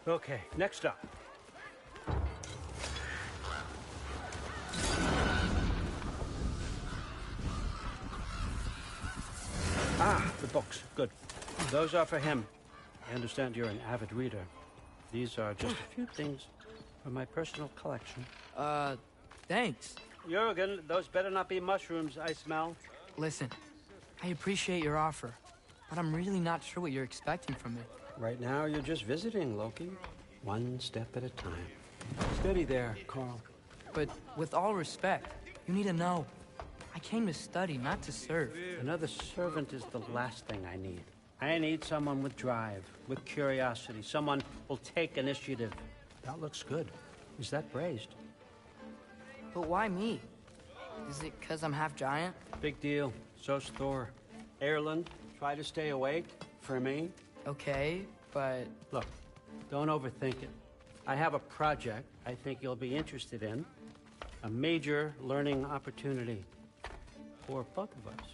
Okay, next up. The books. Good. Those are for him. I understand you're an avid reader. These are just a few things from my personal collection. Thanks. Jurgen, those better not be mushrooms I smell. Listen, I appreciate your offer, but I'm really not sure what you're expecting from me. Right now, you're just visiting, Loki. One step at a time. Steady there, Carl. But with all respect, you need to know. I came to study, not to serve. Another servant is the last thing I need. I need someone with drive, with curiosity, someone who'll take initiative. That looks good. Is that praised? But why me? Is it because I'm half giant? Big deal. So's Thor. Ireland, try to stay awake for me. Okay, but... Look, don't overthink it. I have a project I think you'll be interested in. A major learning opportunity. For both of us.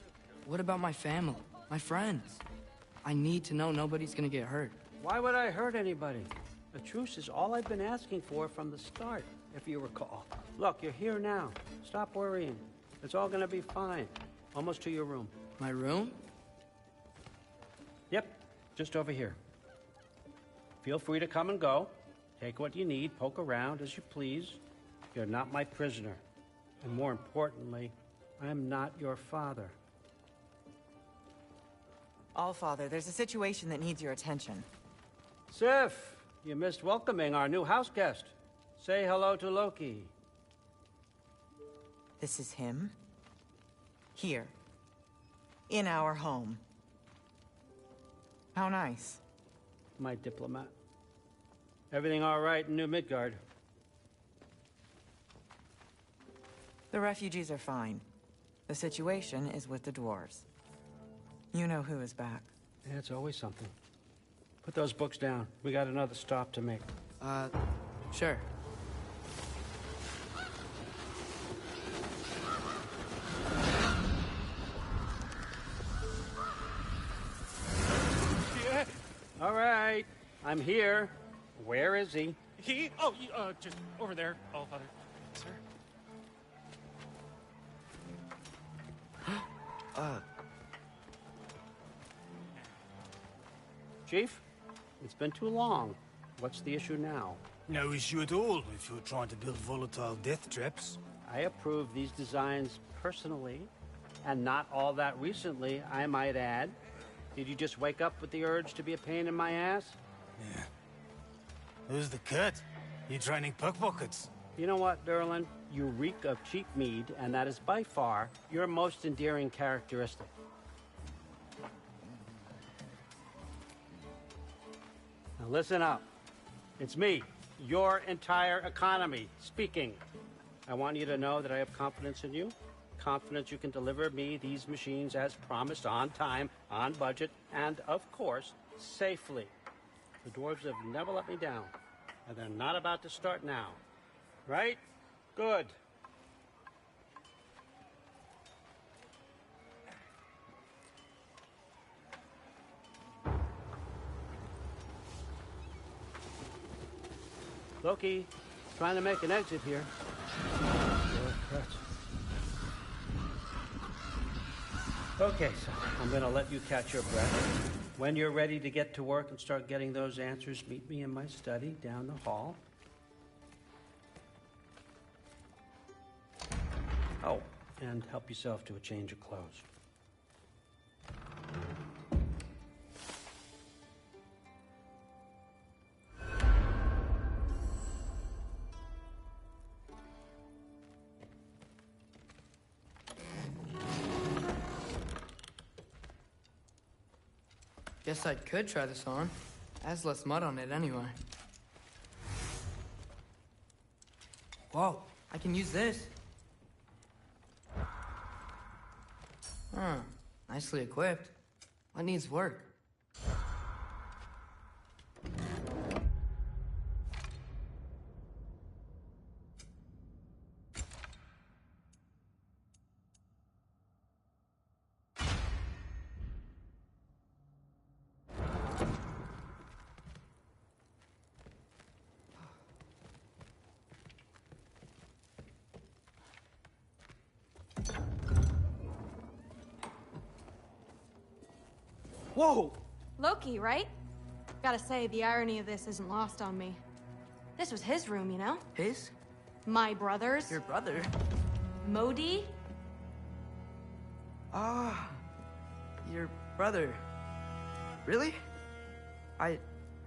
What about my family? My friends? I need to know nobody's gonna get hurt. Why would I hurt anybody? A truce is all I've been asking for from the start, if you recall. Look, you're here now. Stop worrying. It's all gonna be fine. Almost to your room. My room? Yep, just over here. Feel free to come and go. Take what you need, poke around as you please. You're not my prisoner. And more importantly, I'm not your father. Allfather, there's a situation that needs your attention. Sif, you missed welcoming our new house guest. Say hello to Loki. This is him? Here. In our home. How nice. My diplomat. Everything all right in New Midgard? The refugees are fine. The situation is with the dwarves. You know who is back. Yeah, it's always something. Put those books down. We got another stop to make. Sure. Yeah. All right. I'm here. Where is he? He? Oh, just over there, Allfather. Sir? Chief, it's been too long. What's the issue now? No issue at all if you're trying to build volatile death traps. I approve these designs personally, and not all that recently, I might add. Did you just wake up with the urge to be a pain in my ass? Yeah. Who's the cut? You training pickpockets? You know what, Derlin? You reek of cheap mead, and that is by far your most endearing characteristic. Now listen up. It's me, your entire economy, speaking. I want you to know that I have confidence in you. Confidence you can deliver me these machines as promised, on time, on budget, and, of course, safely. The dwarves have never let me down, and they're not about to start now. Right? Good. Loki, trying to make an exit here. Okay, so I'm gonna let you catch your breath. When you're ready to get to work and start getting those answers, meet me in my study down the hall. Oh, and help yourself to a change of clothes. Guess I could try this on. Has less mud on it anyway. Whoa, I can use this. Huh, nicely equipped. What needs work? Whoa! Loki, right? Gotta say, the irony of this isn't lost on me. This was his room, you know? His? My brother's. Your brother? Modi? Ah, your brother. Really? I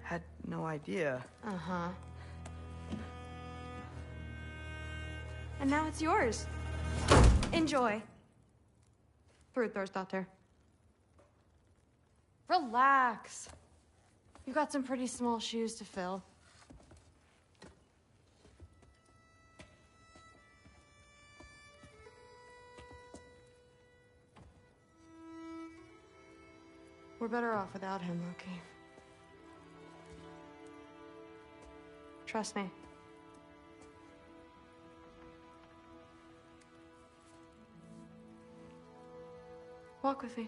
had no idea. Uh-huh. And now it's yours. Enjoy. Fruthdórsdóttir. Relax. You've got some pretty small shoes to fill. We're better off without him, Loki. Trust me. Walk with me.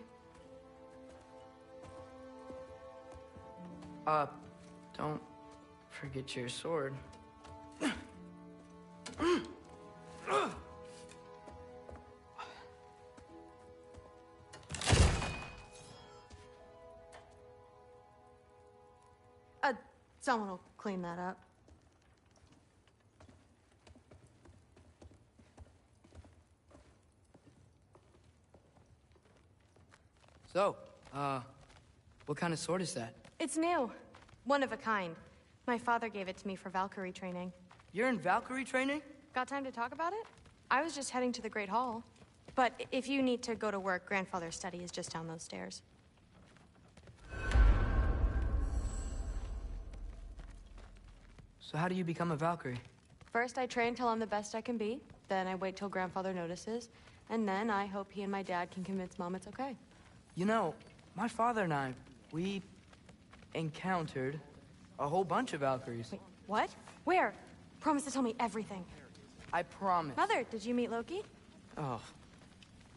Don't forget your sword. Someone will clean that up. So, what kind of sword is that? It's new. One of a kind. My father gave it to me for Valkyrie training. You're in Valkyrie training? Got time to talk about it? I was just heading to the Great Hall. But if you need to go to work, Grandfather's study is just down those stairs. So how do you become a Valkyrie? First, I train till I'm the best I can be. Then I wait till Grandfather notices. And then I hope he and my dad can convince Mom it's okay. You know, my father and I, we encountered a whole bunch of Valkyries. Wait, what? Where? Promise to tell me everything. I promise. Mother, did you meet Loki? Oh,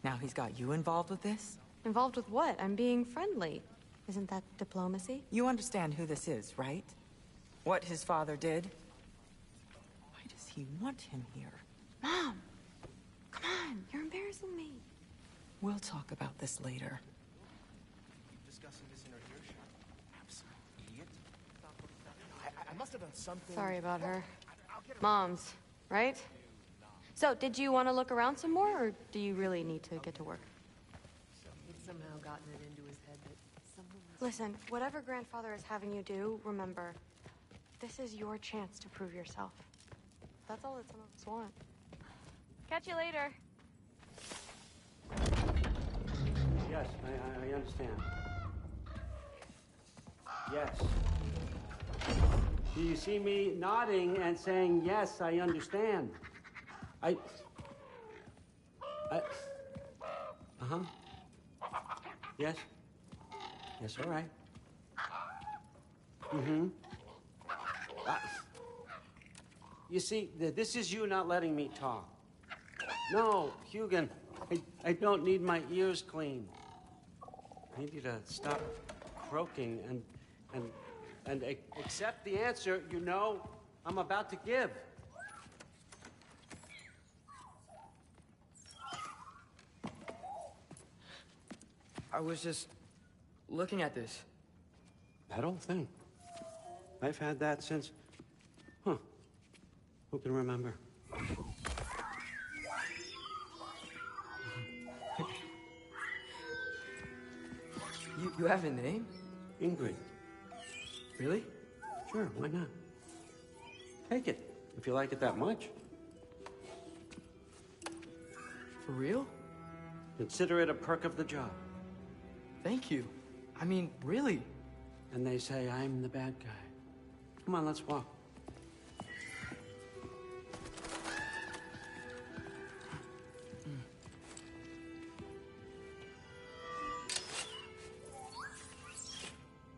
now he's got you involved with this? Involved with what? I'm being friendly. Isn't that diplomacy? You understand who this is, right? What his father did? Why does he want him here? Mom! Come on, you're embarrassing me. We'll talk about this later. Discussing this in her earshot. Absolute idiot. I must have done something. Sorry about her. Mom's, right? So, did you want to look around some more, or do you really need to get to work? It's somehow gotten it into his head that someone... Listen, whatever grandfather is having you do, remember, this is your chance to prove yourself. That's all that some of us want. Catch you later. Yes, I understand. Yes. Do you see me nodding and saying, yes, I understand? Uh-huh. Yes? Yes, all right. Mm-hmm. You see, this is you not letting me talk. No, Hugin, I don't need my ears cleaned. I need you to stop croaking and accept the answer you know I'm about to give. I was just looking at this. That old thing. I've had that since... Huh. Who can remember? You have a name? Ingrid. Really? Sure, why not? Take it, if you like it that much. For real? Consider it a perk of the job. Thank you. I mean, really. And they say I'm the bad guy. Come on, let's walk.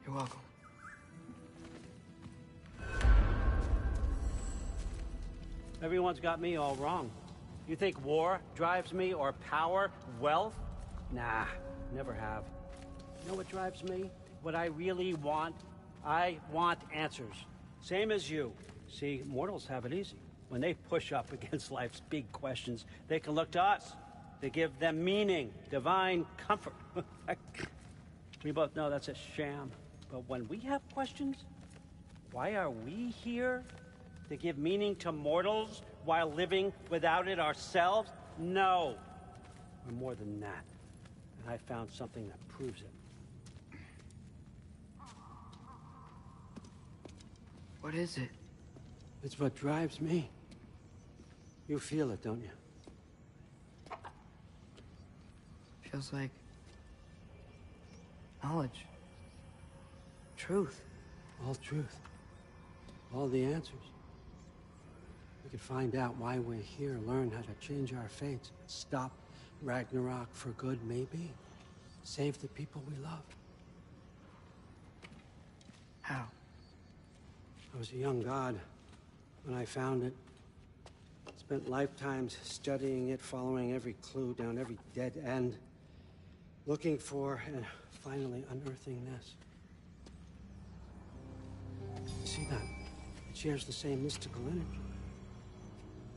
You're welcome. Everyone's got me all wrong. You think war drives me, or power, wealth? Nah, never have. You know what drives me? What I really want? I want answers. Same as you. See, mortals have it easy. When they push up against life's big questions, they can look to us. They give them meaning, divine comfort. We both know that's a sham. But when we have questions, why are we here? To give meaning to mortals while living without it ourselves? No. We're more than that. And I found something that proves it. What is it? It's what drives me. You feel it, don't you? Feels like knowledge. Truth. All truth. All the answers. We could find out why we're here, learn how to change our fates, stop Ragnarok for good, maybe. Save the people we love. How? I was a young god when I found it. Spent lifetimes studying it, following every clue down every dead end, looking for and finally unearthing this. You see that? It shares the same mystical energy.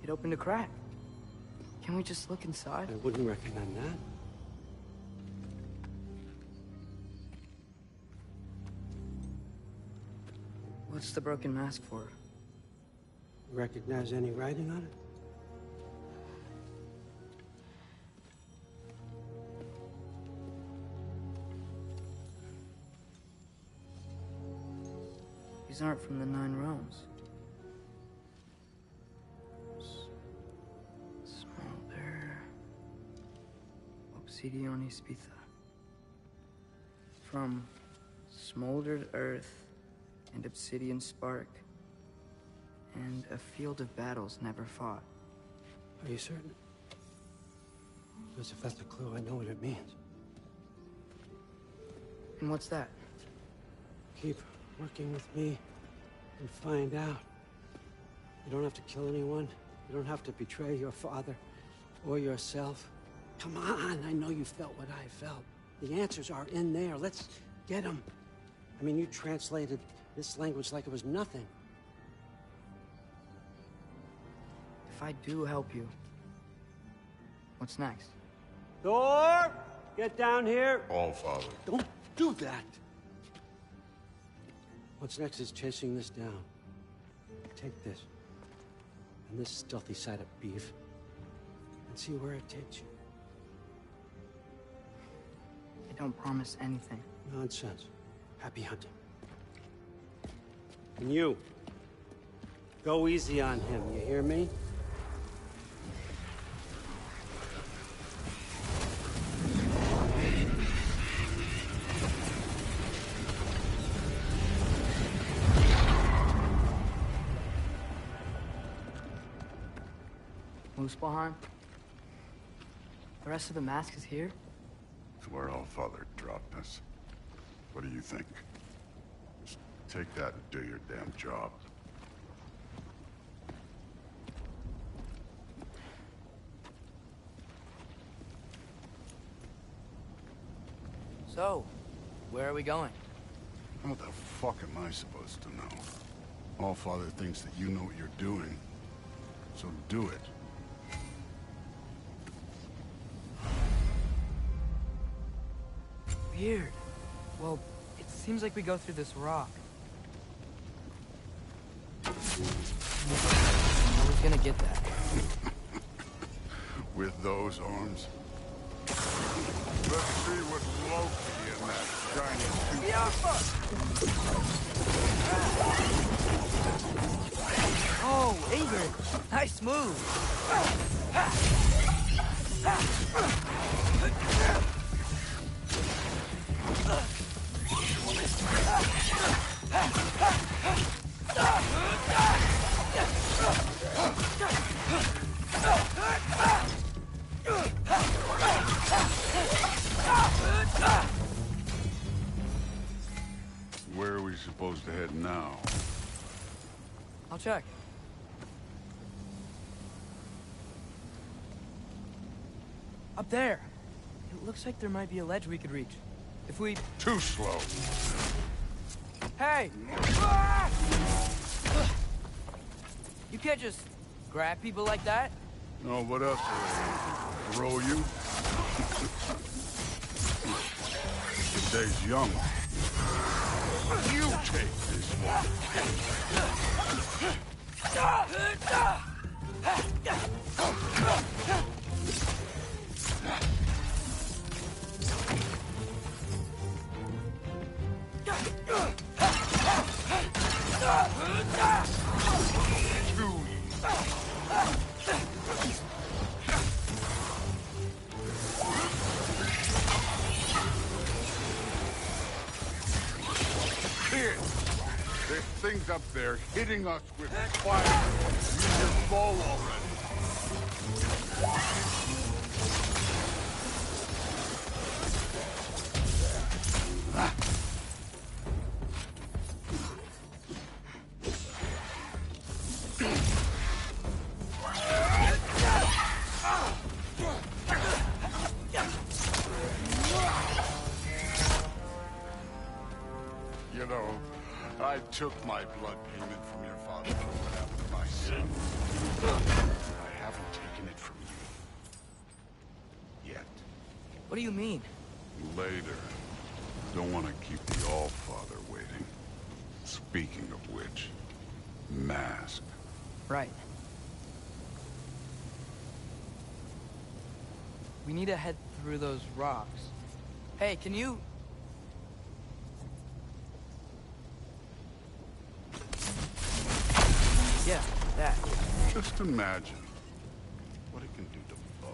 It opened a crack. Can we just look inside? I wouldn't recommend that. What's the broken mask for? Recognize any writing on it? These aren't from the Nine Realms. Smolder. Obsidione Spitha. From smoldered earth and obsidian spark. And a field of battles never fought. Are you certain? Because if that's a clue, I know what it means. And what's that? Keep working with me and find out. You don't have to kill anyone. You don't have to betray your father or yourself. Come on, I know you felt what I felt. The answers are in there. Let's get them. I mean, you translated this language like it was nothing. If I do help you, what's next? Thor! Get down here! All Father. Don't do that! What's next is chasing this down. Take this. And this stealthy side of beef. And see where it takes you. I don't promise anything. Nonsense. Happy hunting. And you. Go easy on him, you hear me? Muspelheim? The rest of the mask is here? It's where All Father dropped us. What do you think? Just take that and do your damn job. So, where are we going? How the fuck am I supposed to know? All Father thinks that you know what you're doing. So do it. Weird. Well, it seems like we go through this rock. I was gonna get that. With those arms? Let's see what Loki in that shiny Oh, Ingrid! Nice move! Where are we supposed to head now? I'll check. Up there. It looks like there might be a ledge we could reach. If we... Too slow. Hey! You can't just grab people like that. No, what else? Throw you? The day's young. You take this one. Kid, there's things up there hitting us with fire. Use your bow already. You know, I took my blood payment from your father for what happened to my son. I haven't taken it from you. Yet. What do you mean? Later. Don't want to keep the All-Father waiting. Speaking of which, mask. Right. We need to head through those rocks. Hey, can you... Yeah, that. Just imagine what it can do to bone.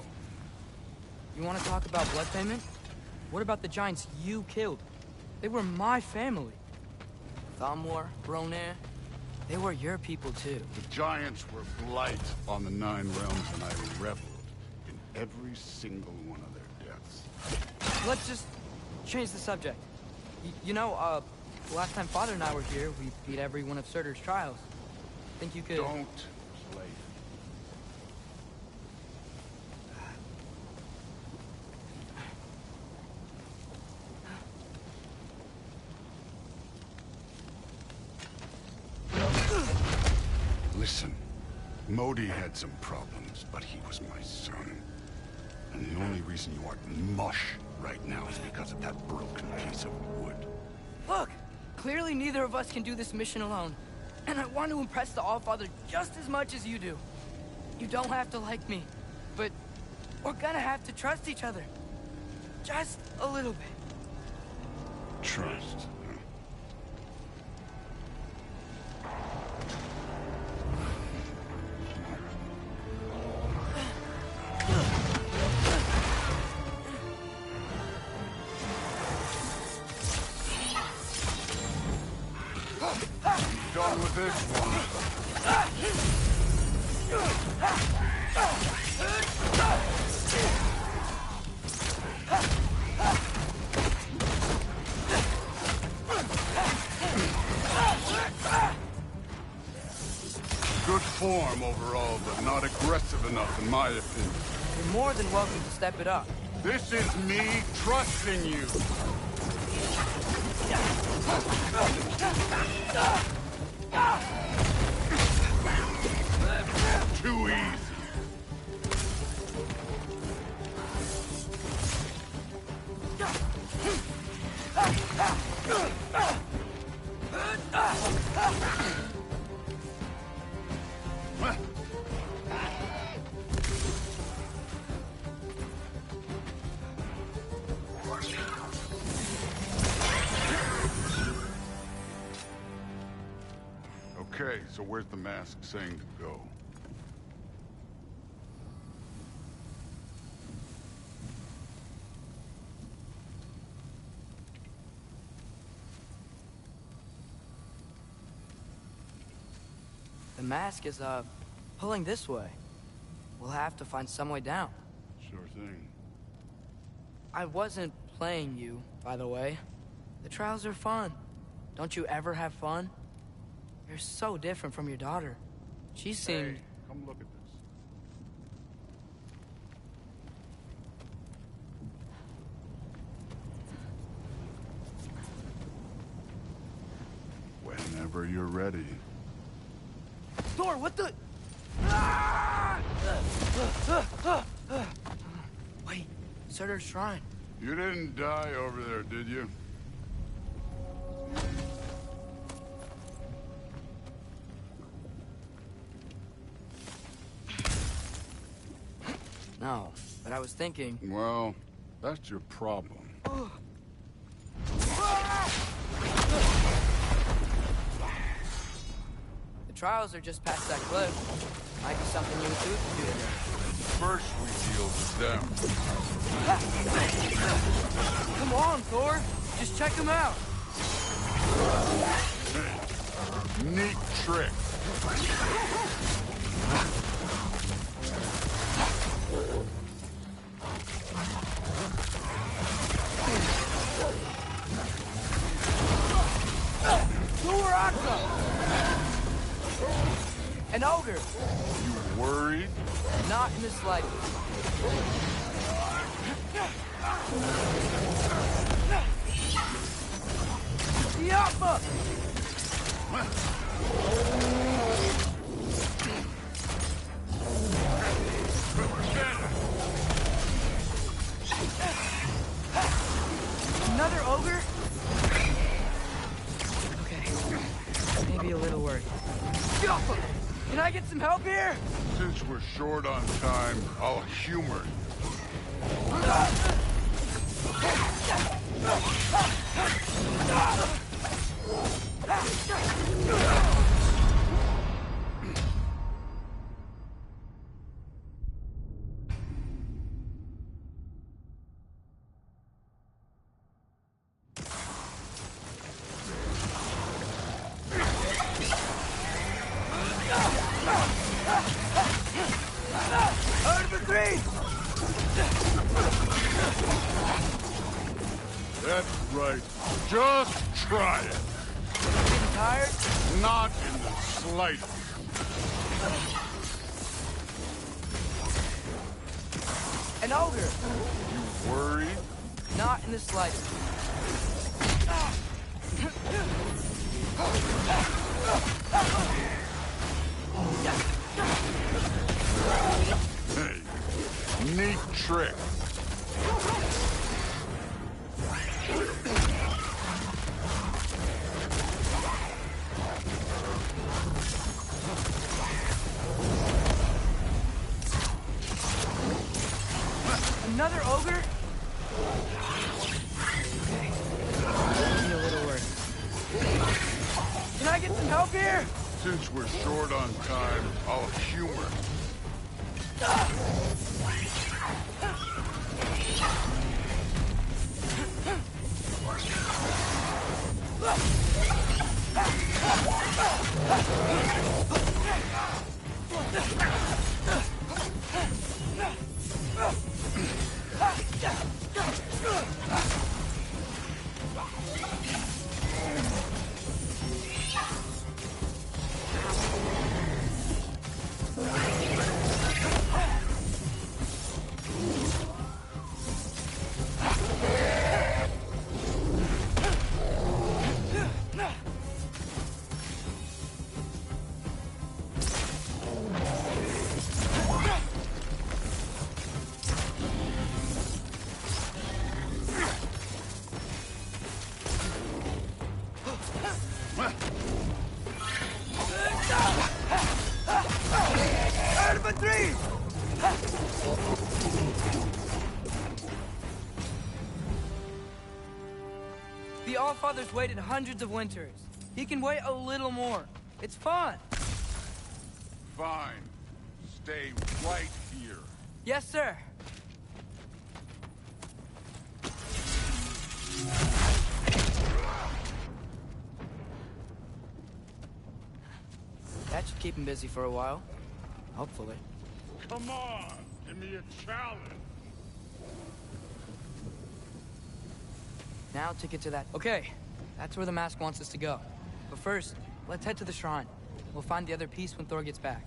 You want to talk about blood payment? What about the giants you killed? They were my family. Thamor, Bronir, they were your people too. The giants were blight on the Nine Realms, and I reveled in every single one of their deaths. Let's just change the subject. You know, the last time Father and I were here, we beat every one of Surtur's trials. Think you could... Don't play. Listen, Modi had some problems, but he was my son. And the only reason you aren't mush right now is because of that broken piece of wood. Look! Clearly neither of us can do this mission alone. And I want to impress the Allfather just as much as you do. You don't have to like me, but we're gonna have to trust each other. Just a little bit. Trust. Done with this one. Good form overall, but not aggressive enough in my opinion. You're more than welcome to step it up. This is me trusting you. Too easy. Okay, so where's the mask saying to go? The mask is, pulling this way. We'll have to find some way down. Sure thing. I wasn't playing you, by the way. The trials are fun. Don't you ever have fun? You're so different from your daughter. She seemed... Hey, come look at this. Whenever you're ready. Thor, what the... Wait, Surtur's shrine. You didn't die over there, did you? No, but I was thinking... Well, that's your problem. The trials are just past that cliff. Might be something you and Sue can do today. First we deal with them. Come on, Thor. Just check them out. Neat trick. An ogre. You worried? Not in the slightest. Yappa! Another ogre? Okay. Maybe a little worried. Yappa! Can I get some help here? Since we're short on time, I'll humor you. That's right. Just try it. Getting tired? Not in the slightest. An ogre. You worried? Not in the slightest. Hey, neat trick. Another ogre? Okay. Be a little worse. Can I get some help here? Since we're short on time, I'll humor. The Allfather's waited hundreds of winters. He can wait a little more. It's fun. Fine. Stay right here. Yes, sir. That should keep him busy for a while. Hopefully. Come on! Give me a challenge! Now to get to that. Okay, that's where the mask wants us to go. But first, let's head to the shrine. We'll find the other piece when Thor gets back.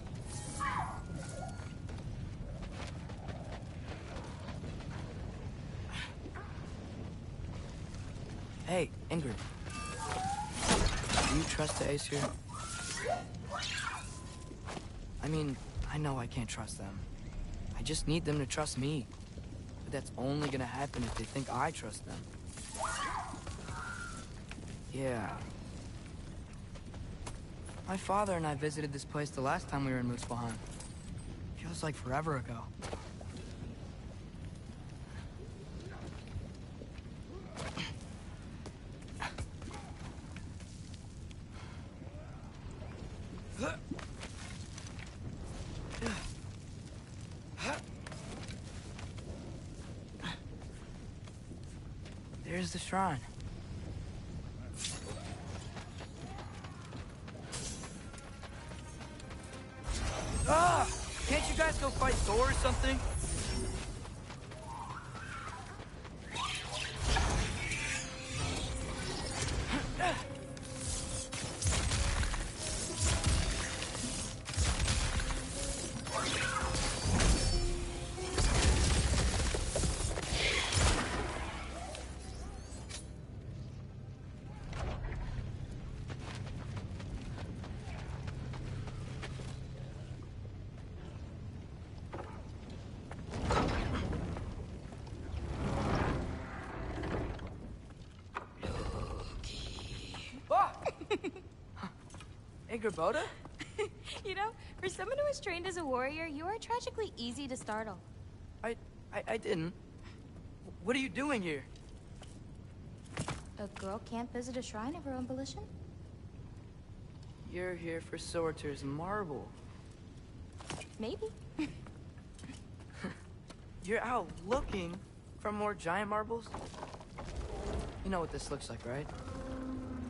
Hey, Ingrid. Do you trust the Ace here? I mean, I know I can't trust them. I just need them to trust me. But that's only gonna happen if they think I trust them. Yeah. My father and I visited this place the last time we were in Muspelheim. Feels like forever ago. There's the shrine. Ah! Can't you guys go fight Thor or something? Boda? You know, for someone who was trained as a warrior, you are tragically easy to startle. I didn't. What are you doing here? A girl can't visit a shrine of her own volition? You're here for Sorter's marble. Maybe. You're out looking for more giant marbles? You know what this looks like, right?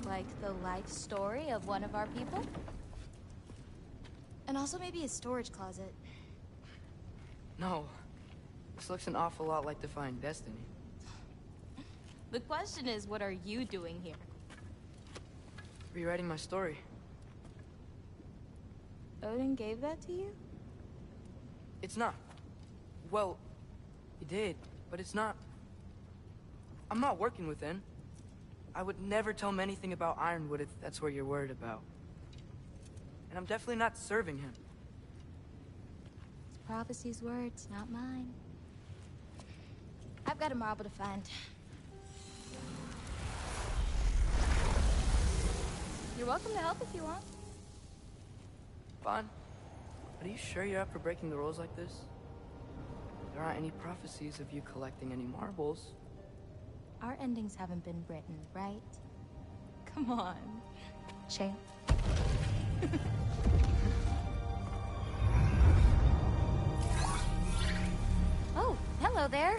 Like the life story of one of our people? And also maybe a storage closet. No. This looks an awful lot like Defying Destiny. The question is, what are you doing here? Rewriting my story. Odin gave that to you? It's not. Well, he did, but it's not. I'm not working with him. I would never tell him anything about Ironwood if that's what you're worried about. And I'm definitely not serving him. It's prophecy's words, not mine. I've got a marble to find. You're welcome to help if you want. Fine. But are you sure you're up for breaking the rules like this? There aren't any prophecies of you collecting any marbles. Our endings haven't been written, right? Come on, champ. Oh, hello there.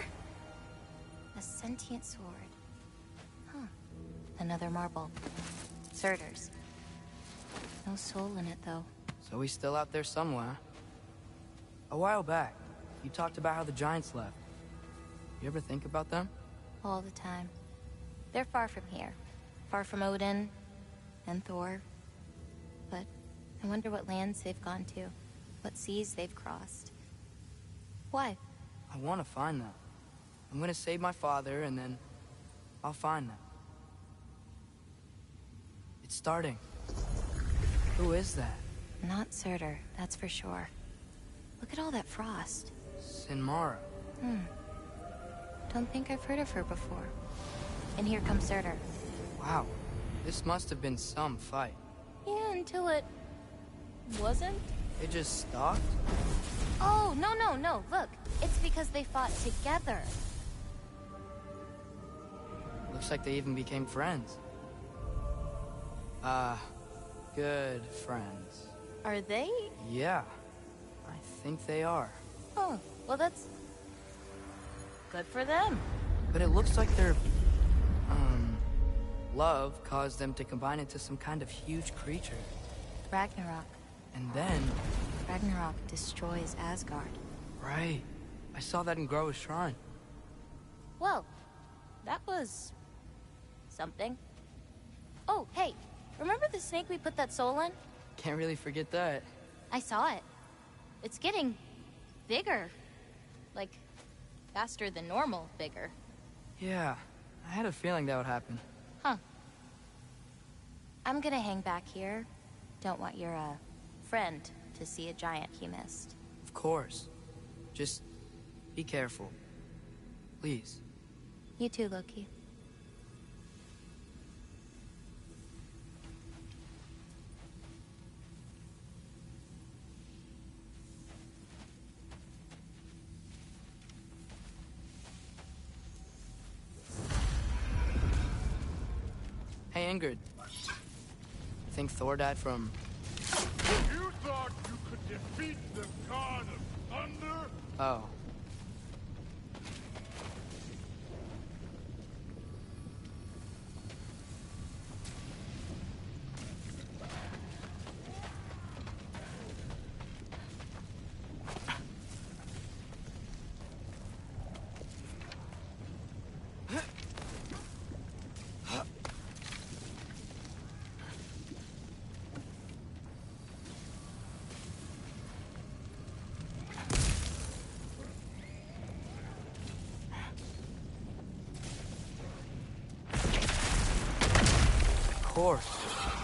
A sentient sword. Huh. Another marble. Surtur's. No soul in it, though. So he's still out there somewhere. A while back, you talked about how the giants left. You ever think about them? All the time. They're far from here. Far from Odin and Thor. But I wonder what lands they've gone to. What seas they've crossed. Why? I want to find them. I'm gonna save my father, and then I'll find them. It's starting. Who is that? Not Surtur, that's for sure. Look at all that frost. Sinmara. Don't think I've heard of her before. And here comes Surtur. Wow. This must have been some fight. Yeah, until it... wasn't? It just stopped? Oh, no. Look, it's because they fought together. Looks like they even became friends. Good friends. Are they? Yeah. I think they are. Oh, well that's... good for them. But it looks like their... love caused them to combine into some kind of huge creature. Ragnarok. And then... Ragnarok destroys Asgard. Right. I saw that in Groa's shrine. Well, that was... something. Oh, hey, remember the snake we put that soul in? Can't really forget that. I saw it. It's getting... bigger. Like, faster than normal bigger. Yeah, I had a feeling that would happen. Huh. I'm gonna hang back here. Don't want your, friend to see a giant he missed. Of course. Just be careful. Please. You too, Loki. Hey, Ingrid. You think Thor died from... You thought you could defeat the god of thunder? Oh.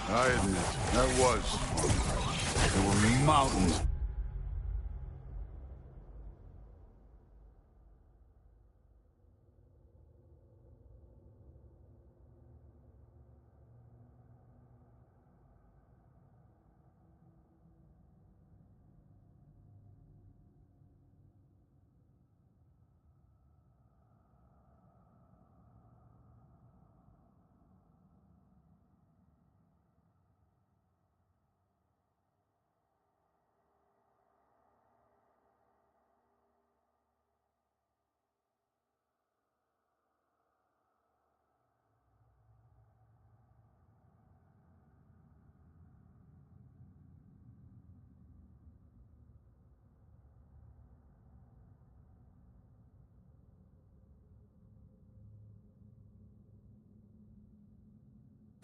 I admit, that was fun. There were mountains.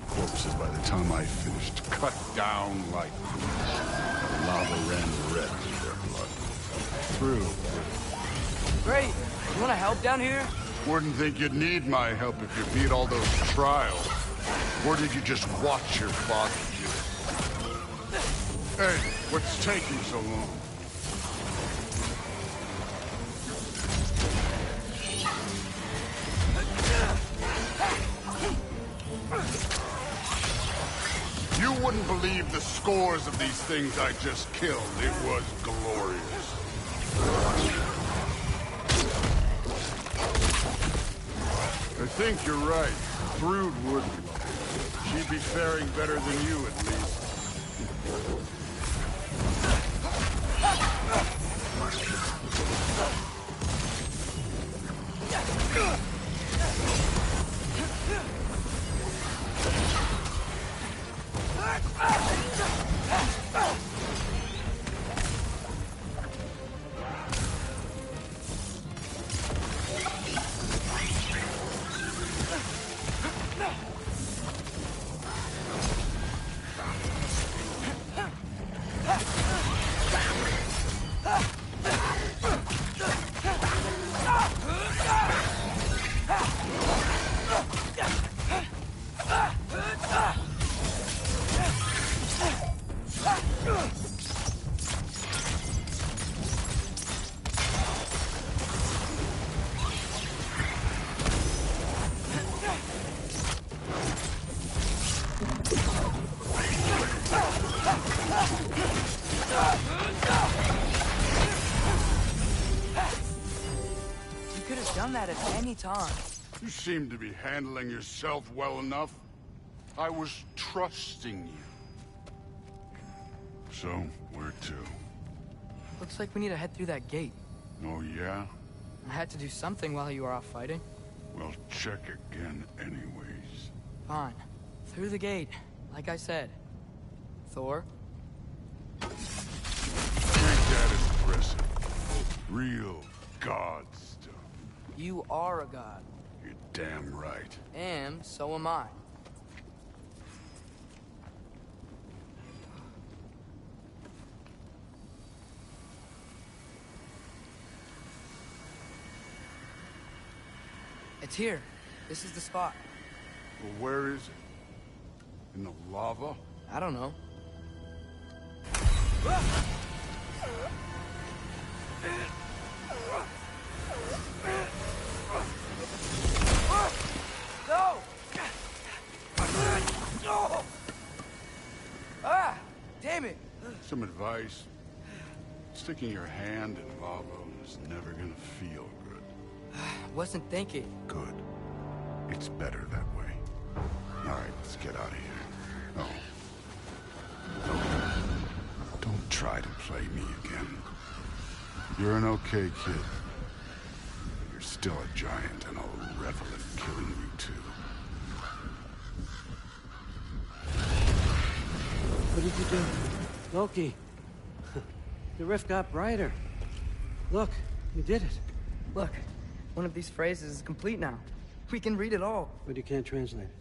Corpses by the time I finished, cut down like the lava ran red with their blood. True. Great. You want to help down here? Wouldn't think you'd need my help if you beat all those trials. Or did you just watch your father do it? Hey, what's taking so long? scores of these things I just killed. It was glorious. I think you're right. Brood wouldn't. She'd be faring better than you, at least. You could have done that at any time. You seem to be handling yourself well enough. I was trusting you. So, where to? Looks like we need to head through that gate. Oh, yeah? I had to do something while you were off fighting. Well, check again anyways. Fine. Through the gate, like I said. Thor? Ain't that impressive? Real god stuff. You are a god. You're damn right. And so am I. It's here. This is the spot. Well, where is it? In the lava? I don't know. No! Ah! Damn it! Some advice. Sticking your hand in lava is never gonna feel good. Wasn't thinking. Good. It's better that way. All right, let's get out of here. Oh. Don't try to play me again. You're an okay kid. But you're still a giant, and I'll revel in killing you too. What did you do? Loki. The rift got brighter. Look, you did it. Look, one of these phrases is complete now. We can read it all. But you can't translate it.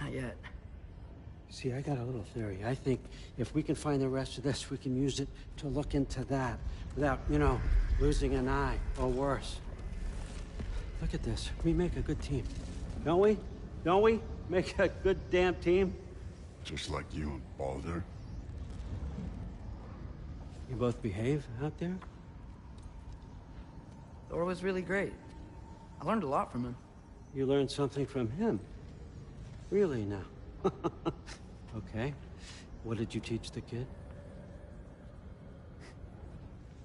Not yet. See, I got a little theory. I think if we can find the rest of this, we can use it to look into that without, you know, losing an eye or worse. Look at this. We make a good team. Don't we? Don't we? Make a good damn team? Just like you and Baldur. You both behave out there? Thor was really great. I learned a lot from him. You learned something from him? Really now? Okay. What did you teach the kid?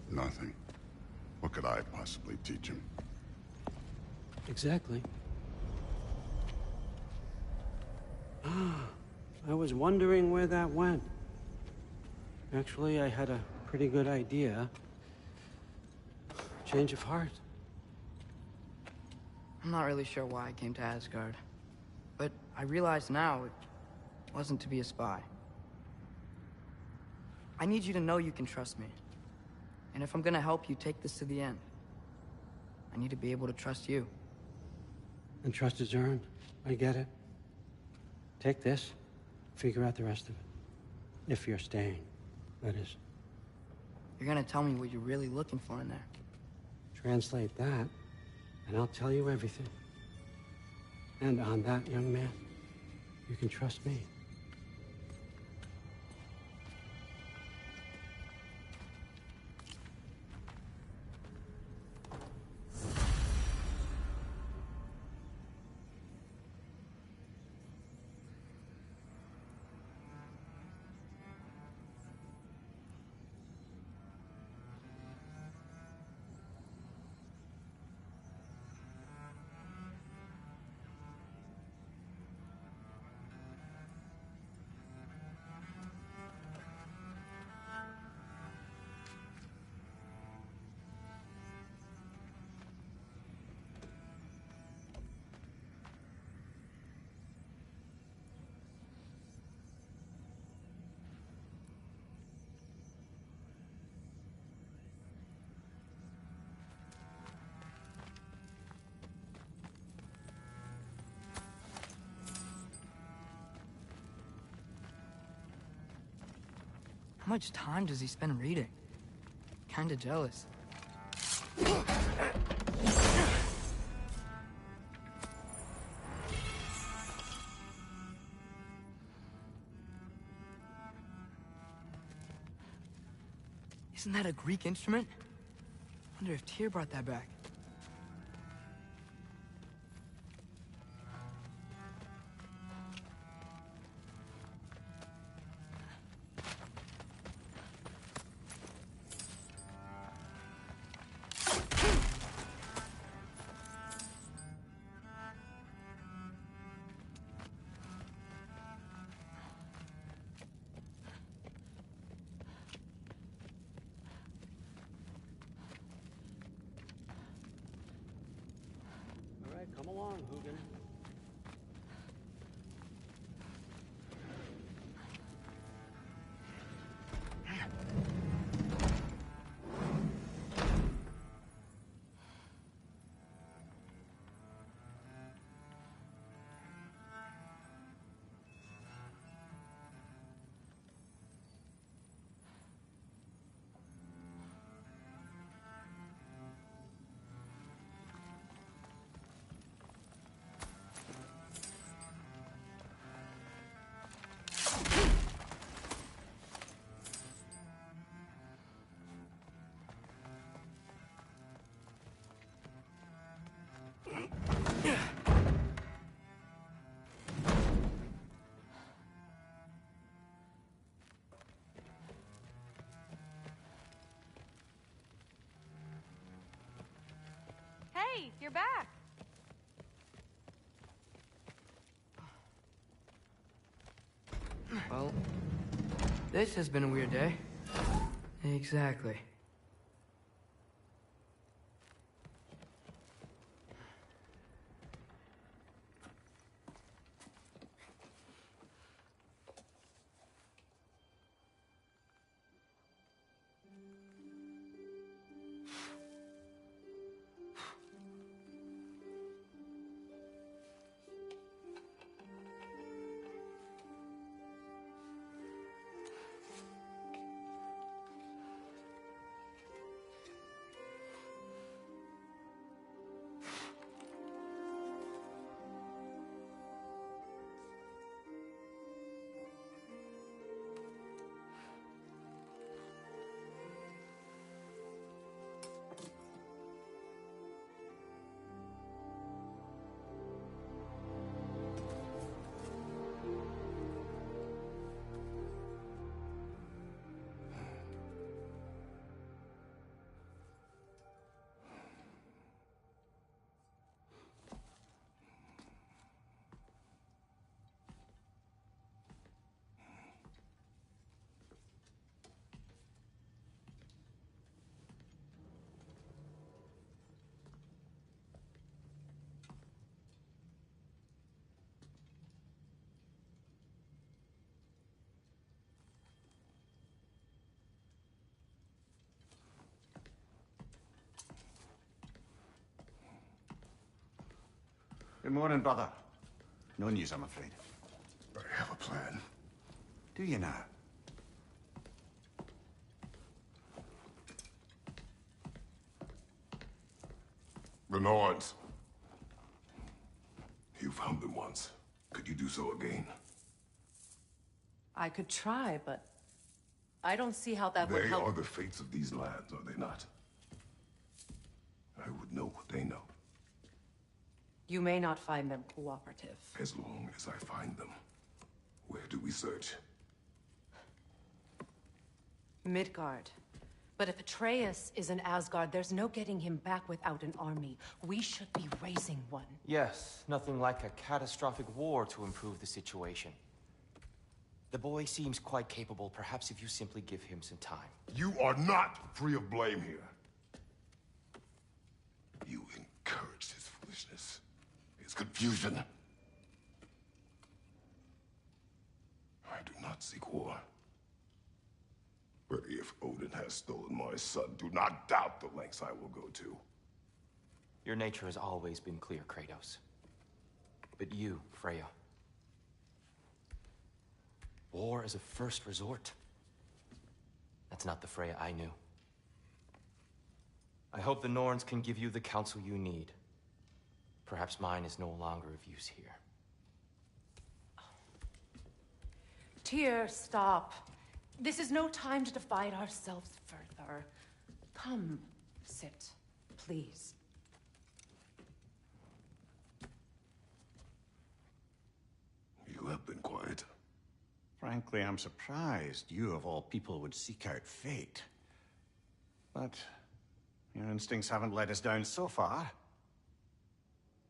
Nothing. What could I possibly teach him? Exactly. Ah, I was wondering where that went. Actually, I had a pretty good idea. Change of heart. I'm not really sure why I came to Asgard. But I realize now it wasn't to be a spy. I need you to know you can trust me. And if I'm gonna help you take this to the end, I need to be able to trust you. And trust is earned. I get it. Take this, figure out the rest of it. If you're staying, that is. You're gonna tell me what you're really looking for in there. Translate that, and I'll tell you everything. And on that, young man, you can trust me. much time does he spend reading? Kinda jealous. Isn't that a Greek instrument? Wonder if Tyr brought that back. All right, come along, Hugin. Hey, you're back. Well, this has been a weird day. Exactly. Good morning, brother. No news, I'm afraid. I have a plan. Do you now? The Norns. You found them once. Could you do so again? I could try, but I don't see how that would They help. are the fates of these lands, are they not? I would know what they know. You may not find them cooperative. As long as I find them. Where do we search? Midgard. But if Atreus is in Asgard, there's no getting him back without an army. We should be raising one. Yes, nothing like a catastrophic war to improve the situation. The boy seems quite capable, perhaps if you simply give him some time. You are not free of blame here. You encouraged his foolishness, his confusion. I do not seek war. But if Odin has stolen my son, do not doubt the lengths I will go to. Your nature has always been clear, Kratos. But you, Freya. War is a first resort. That's not the Freya I knew. I hope the Norns can give you the counsel you need. Perhaps mine is no longer of use here. Tyr, stop. This is no time to divide ourselves further. Come, sit, please. You have been quiet. Frankly, I'm surprised you, of all people, would seek out fate. But your instincts haven't let us down so far.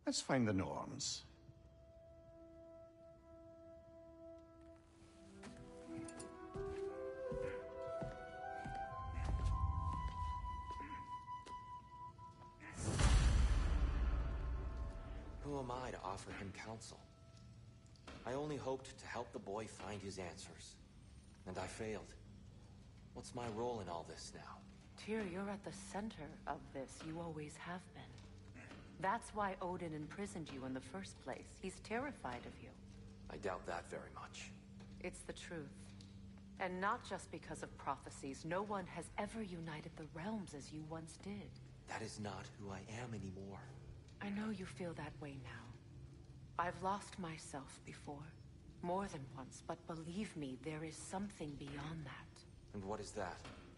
Let's find the Norns. Who am I to offer him counsel? I only hoped to help the boy find his answers. And I failed. What's my role in all this now? Tyr, you're at the center of this. You always have been. That's why Odin imprisoned you in the first place. He's terrified of you. I doubt that very much. It's the truth. And not just because of prophecies. No one has ever united the realms as you once did. That is not who I am anymore. I know you feel that way now. I've lost myself before. More than once, but believe me, there is something beyond that. And what is that?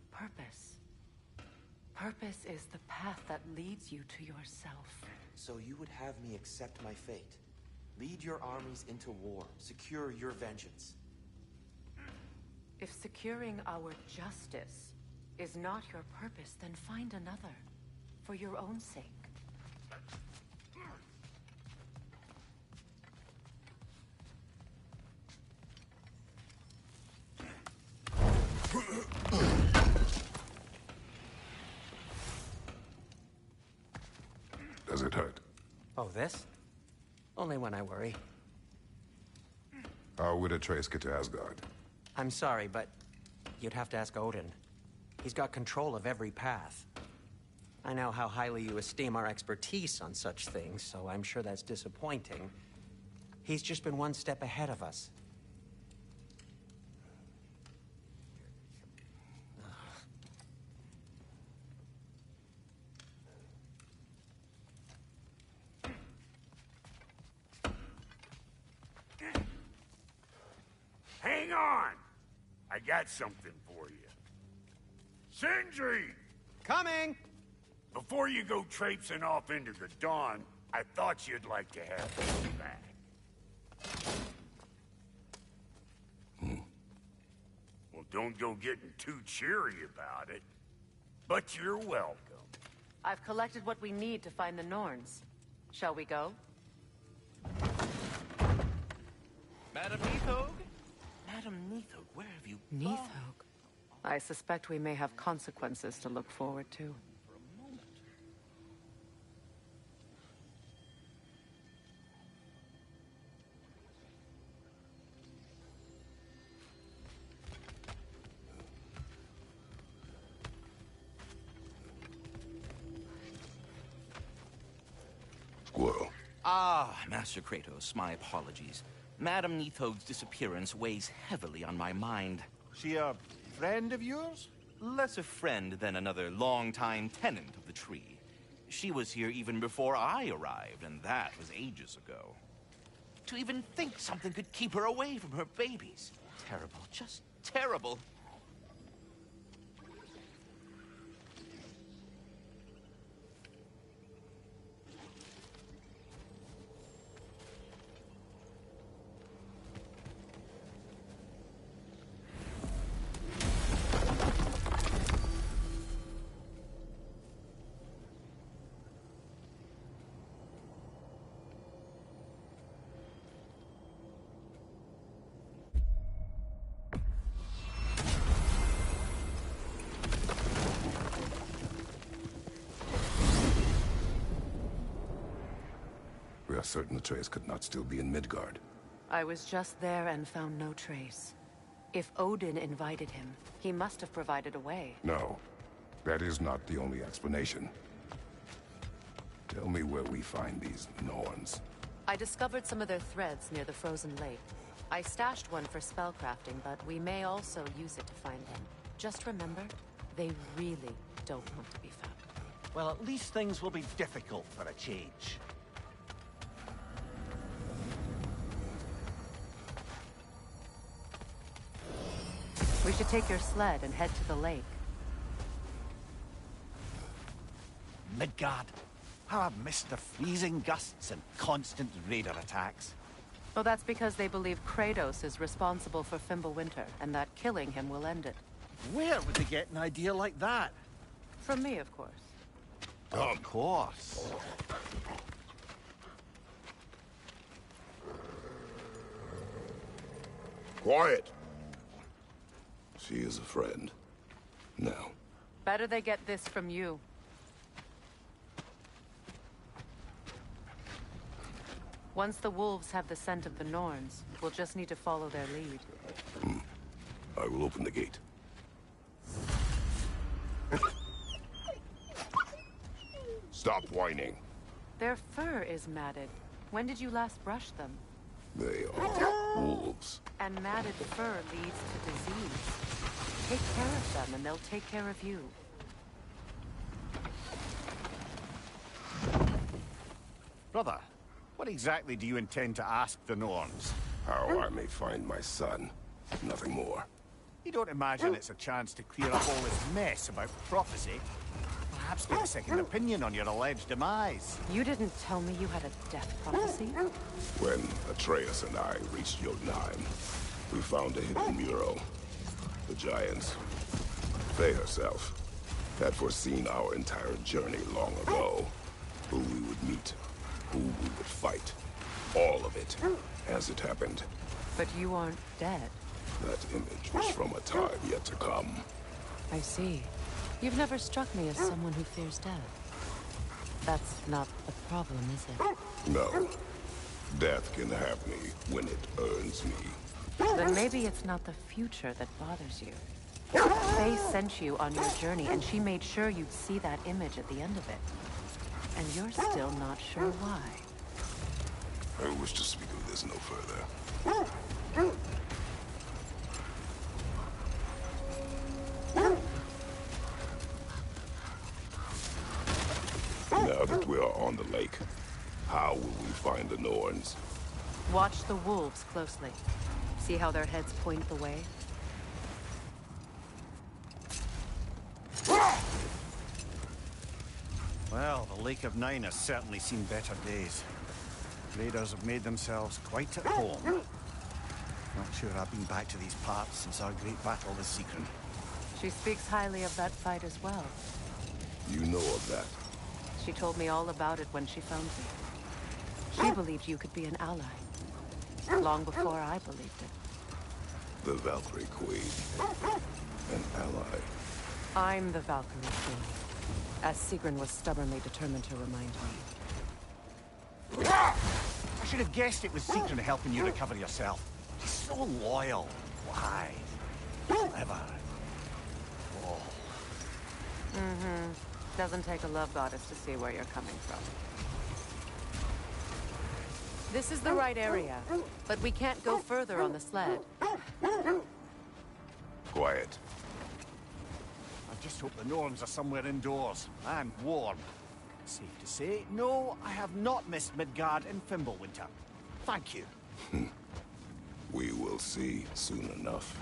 Purpose. Purpose is the path that leads you to yourself. So you would have me accept my fate? Lead your armies into war, secure your vengeance. If securing our justice is not your purpose, then find another. For your own sake. Does it hurt? Oh, this? Only when I worry. How would Atreus get to Asgard? I'm sorry, but you'd have to ask Odin. He's got control of every path. I know how highly you esteem our expertise on such things, so I'm sure that's disappointing. He's just been one step ahead of us. Hang on! I got something for you. Sindri! Coming! Before you go traipsing off into the dawn, I thought you'd like to have this back. Well, don't go getting too cheery about it. But you're welcome. I've collected what we need to find the Norns. Shall we go? Madam Nithog? Madam Nithog, where have you gone? Nithog. I suspect we may have consequences to look forward to. Squirrel. Ah, Master Kratos, my apologies. Madam Nithog's disappearance weighs heavily on my mind. She a friend of yours? Less a friend than another long-time tenant of the tree. She was here even before I arrived, and that was ages ago. To even think something could keep her away from her babies. Terrible, just terrible. We are certain Atreus could not still be in Midgard. I was just there and found no trace. If Odin invited him, he must have provided a way. No, that is not the only explanation. Tell me where we find these Norns. I discovered some of their threads near the frozen lake. I stashed one for spellcrafting, but we may also use it to find them. Just remember, they really don't want to be found. Well, at least things will be difficult for a change. We should take your sled and head to the lake. Midgard. How I've missed the freezing gusts and constant raider attacks. Well, that's because they believe Kratos is responsible for Fimbulwinter, and that killing him will end it. Where would they get an idea like that? From me, of course. Of course. Quiet. She is a friend. Now. Better they get this from you. Once the wolves have the scent of the Norns, we'll just need to follow their lead. I will open the gate. Stop whining. Their fur is matted. When did you last brush them? They are wolves. And matted fur leads to disease. Take care of them, and they'll take care of you. Brother, what exactly do you intend to ask the Norns? How I may find my son. Nothing more. You don't imagine it's a chance to clear up all this mess about prophecy? Perhaps get a second opinion on your alleged demise. You didn't tell me you had a death prophecy? When Atreus and I reached Jotunheim, we found a hidden mural. The Giants, Faye herself, had foreseen our entire journey long ago. Who we would meet, who we would fight. All of it, as it happened. But you aren't dead. That image was from a time yet to come. I see. You've never struck me as someone who fears death. That's not a problem, is it? No. Death can have me when it earns me. Then maybe it's not the future that bothers you. Faye sent you on your journey, and she made sure you'd see that image at the end of it. And you're still not sure why. I wish to speak of this no further. Now that we are on the lake, how will we find the Norns? Watch the wolves closely. See how their heads point the way? Well, the Lake of Nine has certainly seen better days. Raiders have made themselves quite at home. Not sure I've been back to these parts since our great battle with Seekron. She speaks highly of that fight as well. You know of that? She told me all about it when she found me. She believed you could be an ally. Long before I believed it. The Valkyrie Queen. An ally. I'm the Valkyrie Queen. As Seekron was stubbornly determined to remind me. I should have guessed it was Seekron helping you recover yourself. She's so loyal, wise, clever. Oh. Mm-hmm. Doesn't take a love goddess to see where you're coming from. This is the right area, but we can't go further on the sled. Quiet. I just hope the Norns are somewhere indoors and warm. Safe to say, no, I have not missed Midgard in Fimbulwinter. Thank you. We will see soon enough.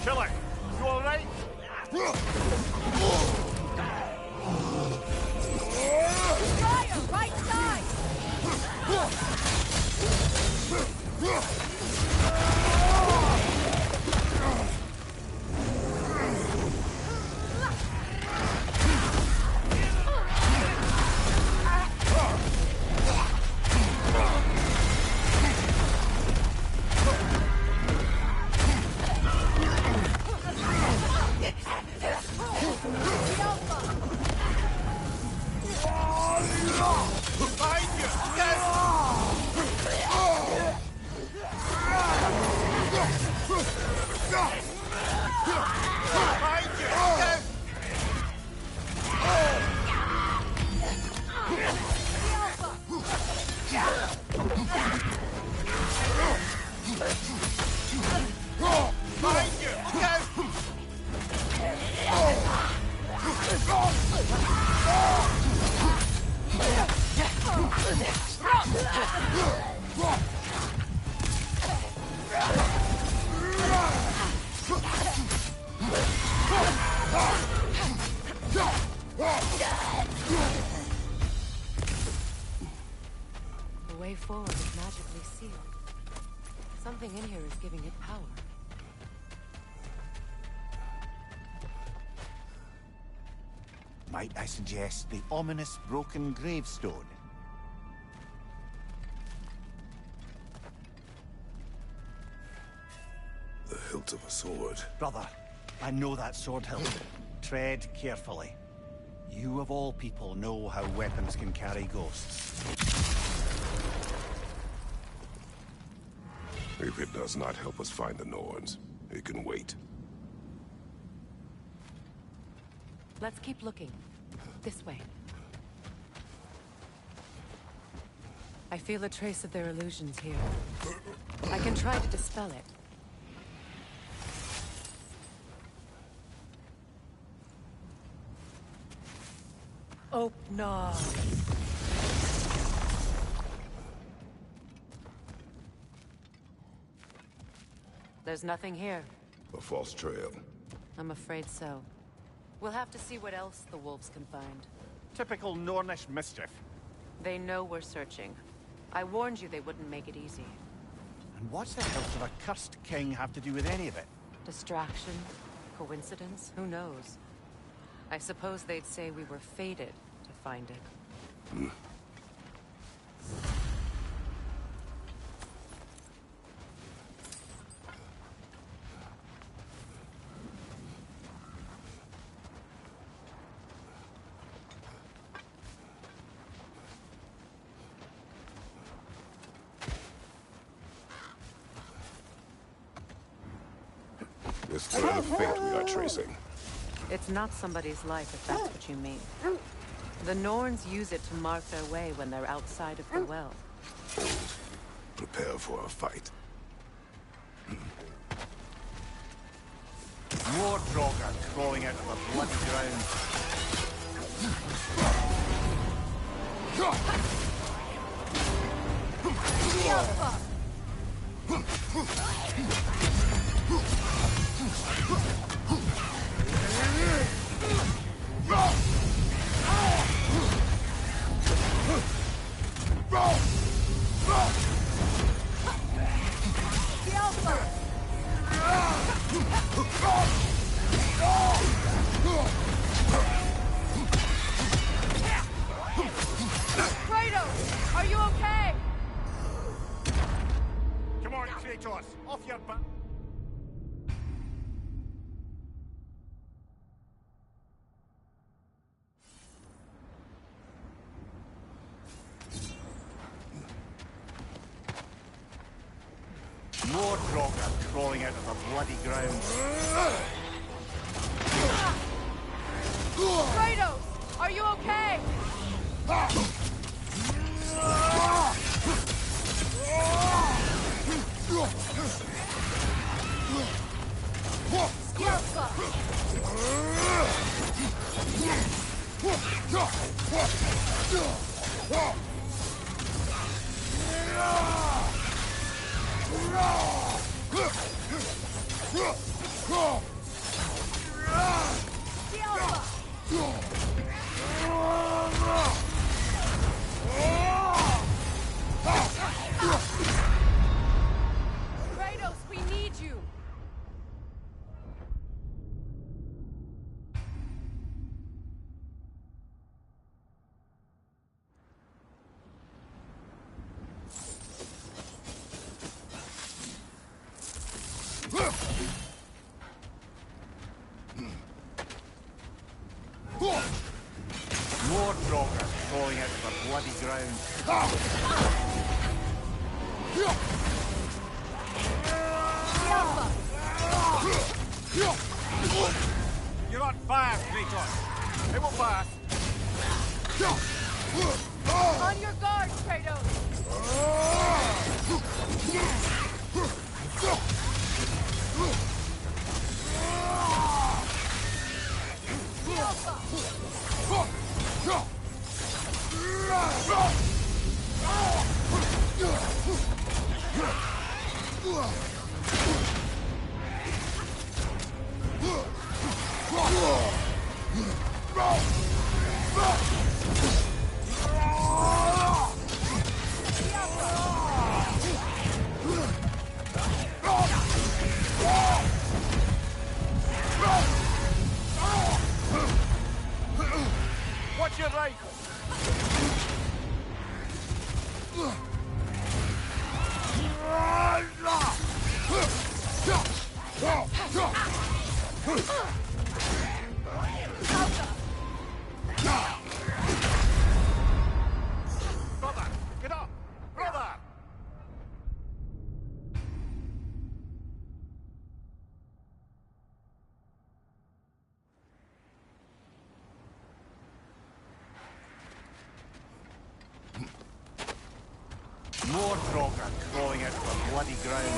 Killer, you all right? Fire, right side! The way forward is magically sealed. Something in here is giving it power. Might I suggest the ominous broken gravestone? The hilt of a sword. Brother, I know that sword hilt. Tread carefully. You of all people know how weapons can carry ghosts. If it does not help us find the Norns, it can wait. Let's keep looking. This way. I feel a trace of their illusions here. I can try to dispel it. Oh, no. There's nothing here. A false trail. I'm afraid so. We'll have to see what else the wolves can find. Typical Nornish mischief. They know we're searching. I warned you they wouldn't make it easy. And what's the hilt of a cursed king have to do with any of it? Distraction? Coincidence? Who knows? I suppose they'd say we were fated to find it. This thread of fate we are tracing. It's not somebody's life, if that's what you mean. The Norns use it to mark their way when they're outside of the well. Hold. Prepare for a fight. More Draugr crawling out of the bloody ground. Kratos, are you okay? Come on, Kratos, off your butt. More Draugr crawling out of the bloody ground. Kratos, are you okay? Kratos, we need you! More Draugr crawling out of the bloody ground. You're on fire, Kratos. It will pass. On your guard, Kratos! What's your rifle? Brother, get up! Brother! More Drogon crawling out of the bloody ground.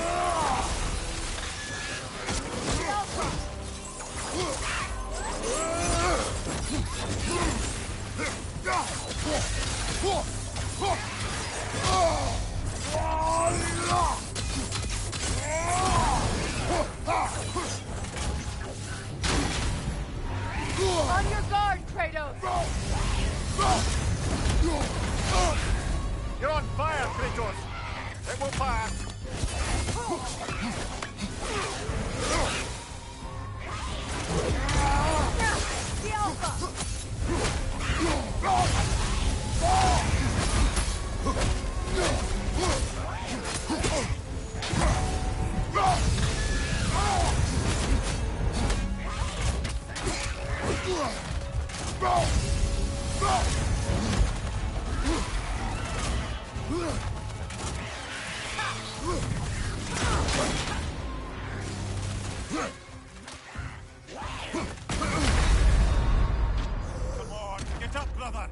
On your guard, Kratos! You're on fire, Kratos! It will pass! The Alpha! Come on, get up, brother!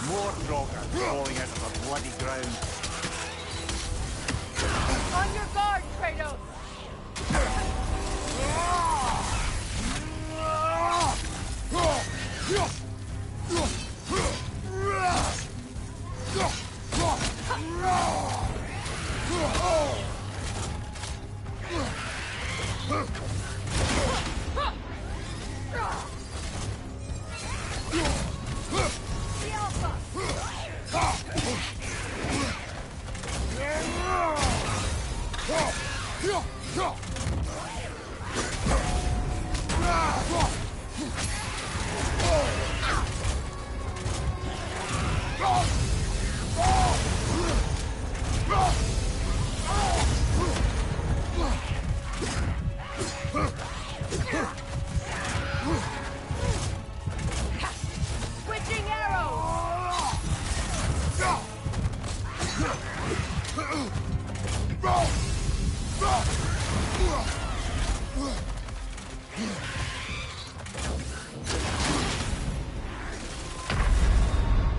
More Drogon crawling out of the bloody ground. On your guard, Kratos! The Switching arrows!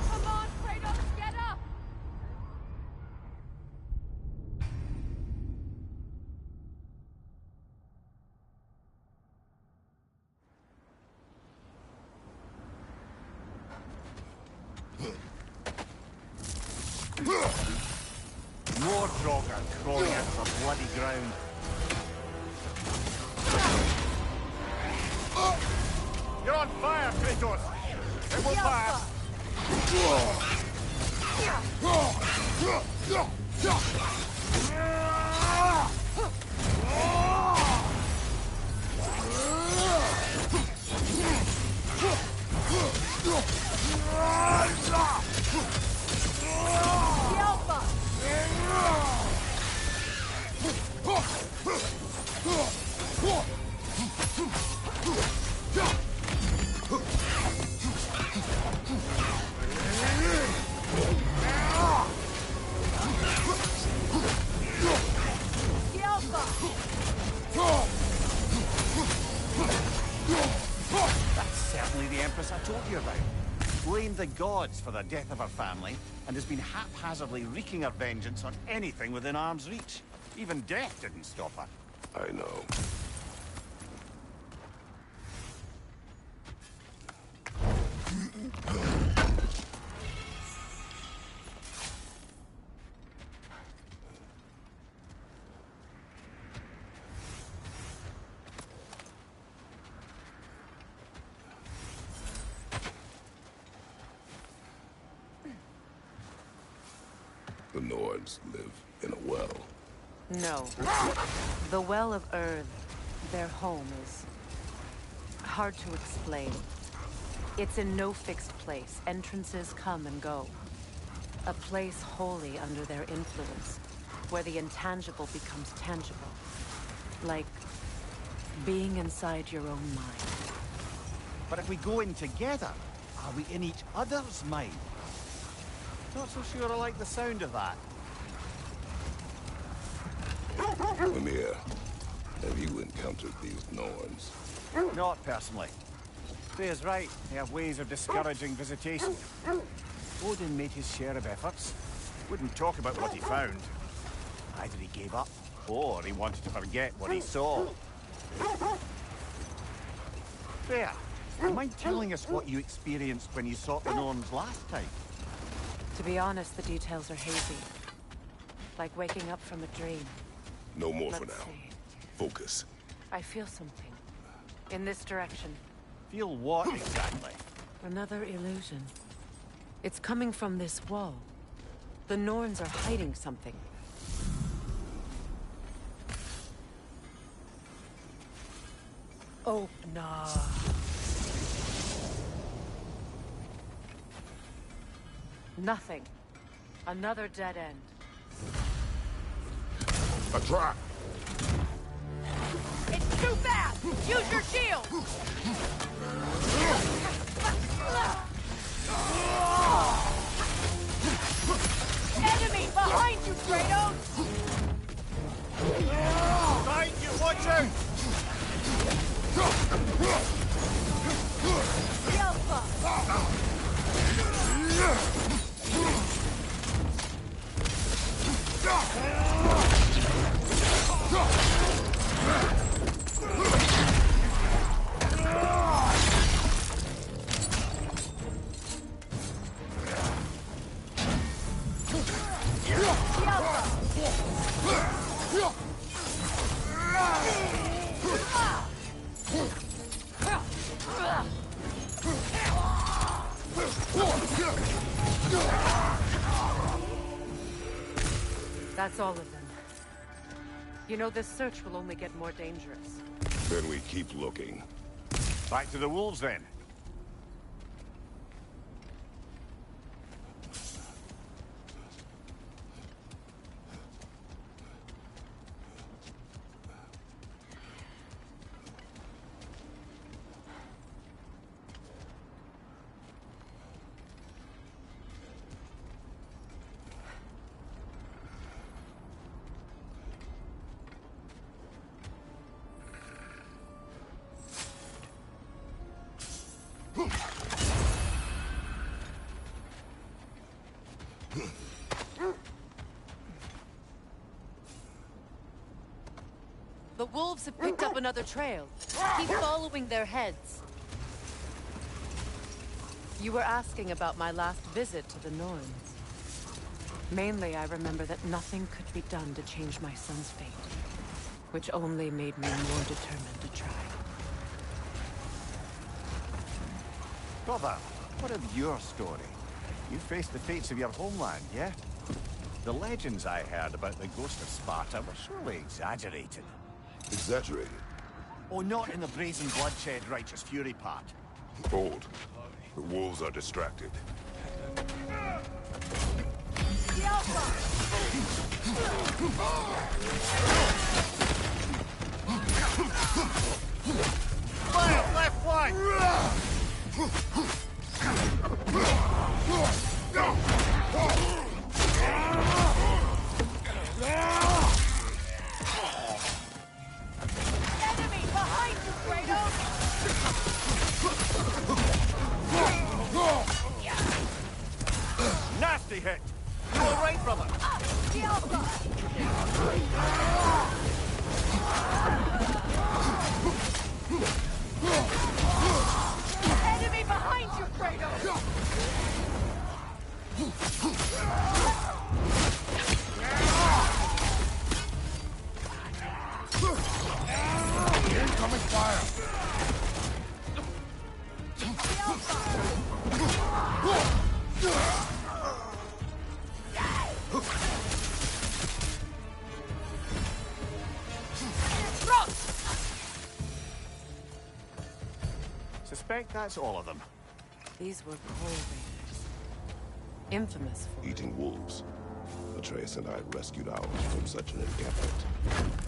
Come on, Kratos, get up! More Drogon crawling out of the bloody ground. You're on fire, Kratos! It will pass! The Alpha! The Alpha! That's certainly the Empress I told you about. Blame the the gods for the death of her family, and has been haphazardly wreaking her vengeance on anything within arm's reach. Even death didn't stop her. I know. The Nords live in a well. No. The Well of Earth, their home, is hard to explain. It's in no fixed place. Entrances come and go. A place wholly under their influence, where the intangible becomes tangible. Like being inside your own mind. But if we go in together, are we in each other's mind? Not so sure I like the sound of that. Mimir, have you encountered these Norns? Not personally. Freya's right. They have ways of discouraging visitation. Odin made his share of efforts. Wouldn't talk about what he found. Either he gave up, or he wanted to forget what he saw. Freya, do you mind telling us what you experienced when you sought the Norns last time? To be honest, the details are hazy. Like waking up from a dream. No more for Let's now. see. Focus. I feel something. In this direction. Feel what exactly? Another illusion. It's coming from this wall. The Norns are hiding something. Oh, nah. Nothing. Another dead end. A trap! It's too fast! Use your shield! Enemy behind you, Kratos! Behind you, watch out! That's all of them. You know, this search will only get more dangerous. Then we keep looking. Back to the wolves, then. The wolves have picked up another trail. Keep following their heads. You were asking about my last visit to the Norns. Mainly, I remember that nothing could be done to change my son's fate, which only made me more determined to try. Brother, what of your story? You faced the fates of your homeland, yeah? The legends I heard about the ghost of Sparta were surely exaggerated. Exaggerated? Oh, not in the brazen bloodshed righteous fury part. Hold. The wolves are distracted. Fire! Left flank! Enemy behind you, Kratos! You all right, brother? Enemy behind you, Kratos! Incoming fire! Suspect that's all of them. These were coal raiders. Infamous for Eating wolves. Atreus and I rescued ours from such an encampment.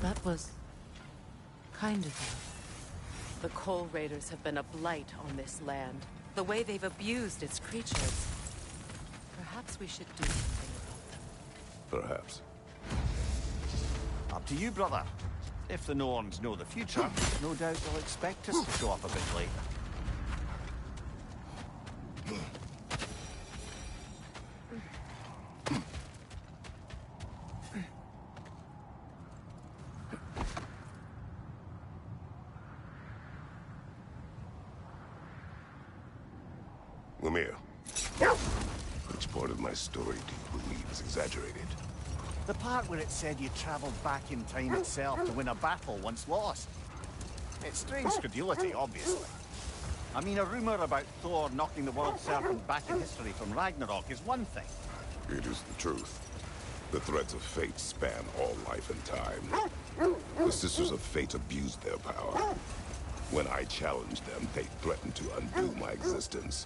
That was kind of you. The coal raiders have been a blight on this land. The way they've abused its creatures. Perhaps we should do something about them. Perhaps. Up to you, brother. If the Norns know the future, no doubt they'll expect us to show up a bit late. Lemire, which part of my story do you believe is exaggerated? The part where it said you traveled back in time itself to win a battle once lost. It's strange credulity, obviously. I mean, a rumor about Thor knocking the world serpent back in history from Ragnarok is one thing. It is the truth. The threads of fate span all life and time. The Sisters of Fate abused their power. When I challenged them, they threatened to undo my existence.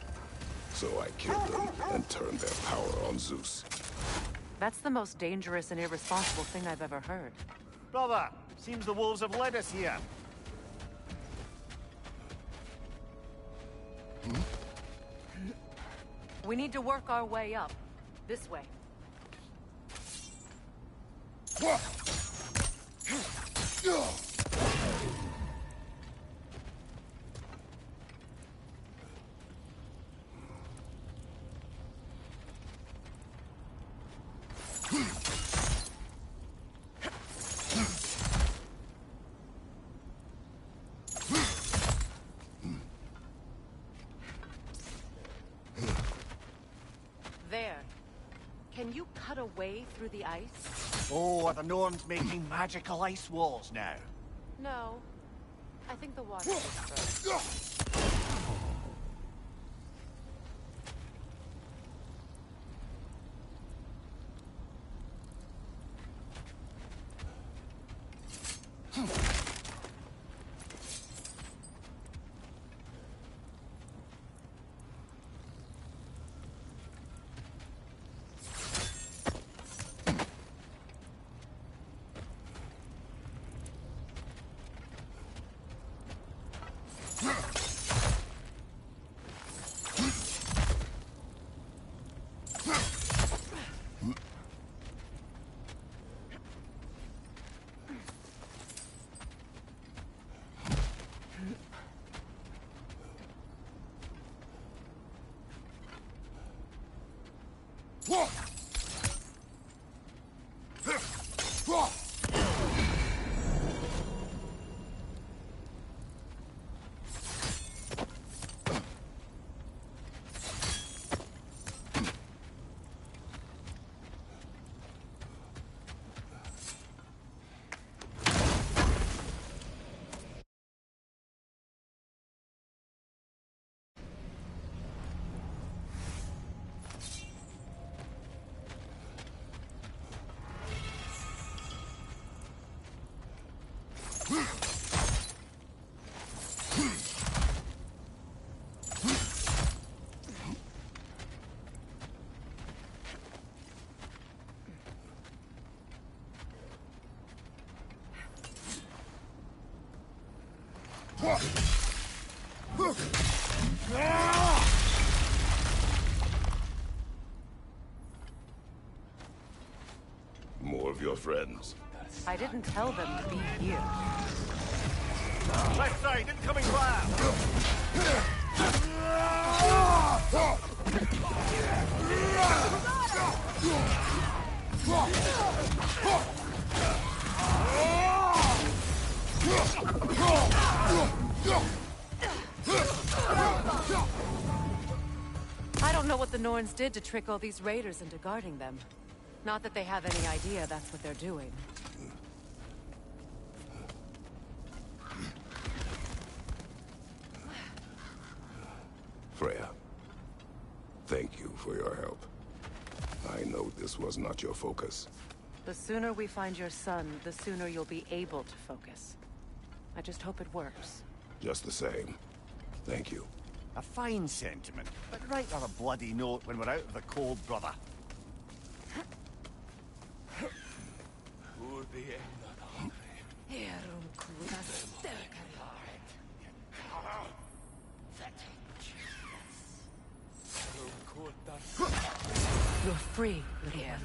So I killed them and turned their power on Zeus. That's the most dangerous and irresponsible thing I've ever heard. Brother, seems the wolves have led us here. We need to work our way up. This way. There. Can you cut a way through the ice? Oh, are the Norns making magical ice walls now? No. I think the water is first. More of your friends. I didn't tell them to be here. Left side, incoming fire! I don't know what the Norns did to trick all these raiders into guarding them. Not that they have any idea that's what they're doing. Freya, thank you for your help. I know this was not your focus. The sooner we find your son, the sooner you'll be able to focus. I just hope it works. Just the same. Thank you. A fine sentiment, but write her a bloody note when we're out of the cold, brother. You're free, Lydia.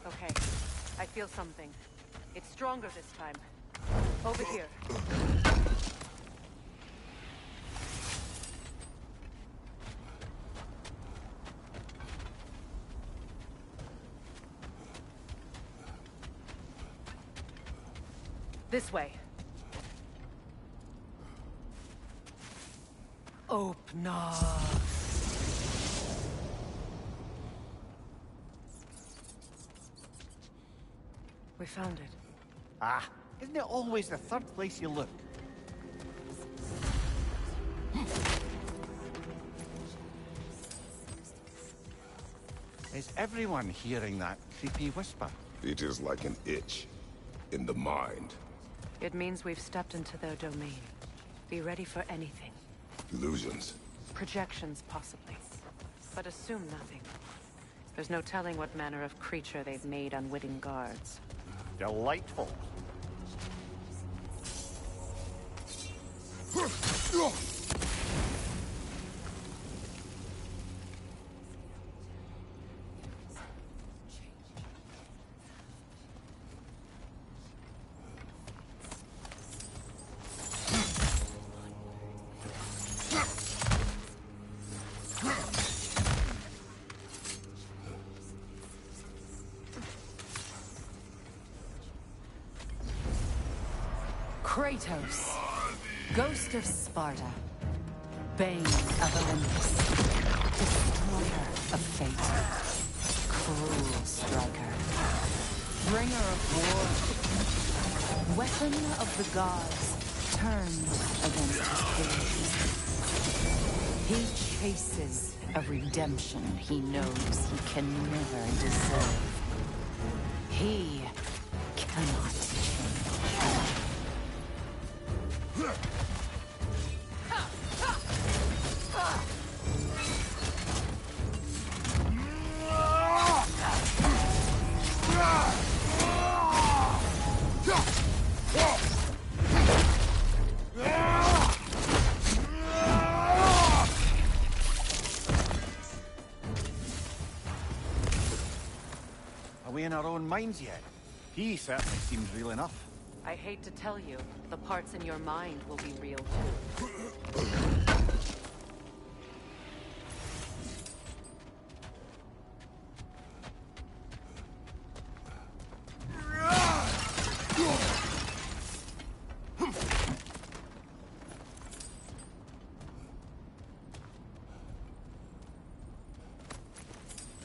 Okay, I feel something. It's stronger this time. Over here. This way. Open up. We found it. Ah, isn't it always the third place you look? Is everyone hearing that creepy whisper? It is like an itch in the mind. It means we've stepped into their domain. Be ready for anything. Illusions. Projections, possibly. But assume nothing. There's no telling what manner of creature they've made unwitting guards. Delightful. Kratos, Ghost of Sparta, Bane of Olympus, Destroyer of Fate, Cruel Striker, Bringer of War, Weapon of the Gods, turned against his creation. He chases a redemption he knows he can never deserve. He cannot change. Are we in our own minds yet? He certainly seems real enough. I hate to tell you, the parts in your mind will be real too.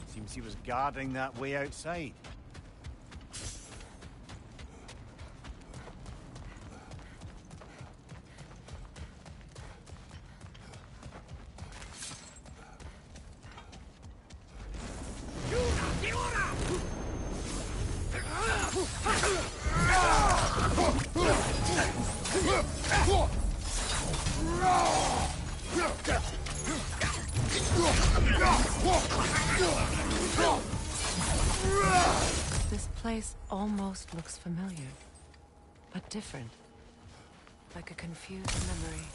Seems he was guarding that way outside. place almost looks familiar, but different. Like a confused memory.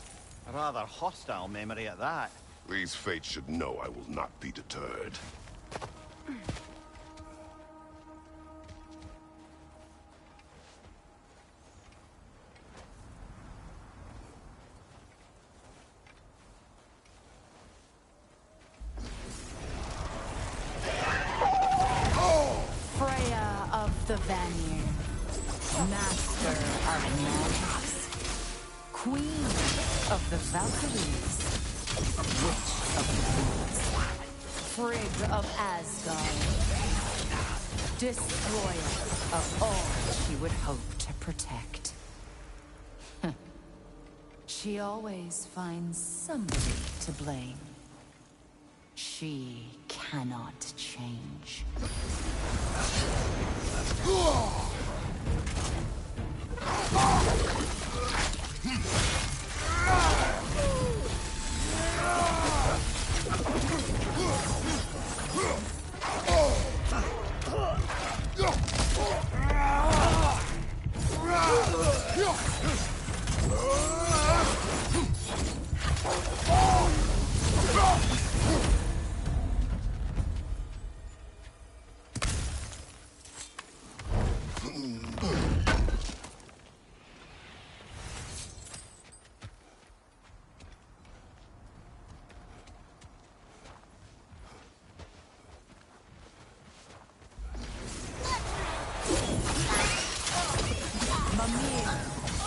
A rather hostile memory at that. These fates should know I will not be deterred. Freya of the Vanir, master of magics, queen of the Valkyries, witch of the woods, Frigg of Asgard, destroyer of all she would hope to protect. She always finds somebody to blame. She cannot change.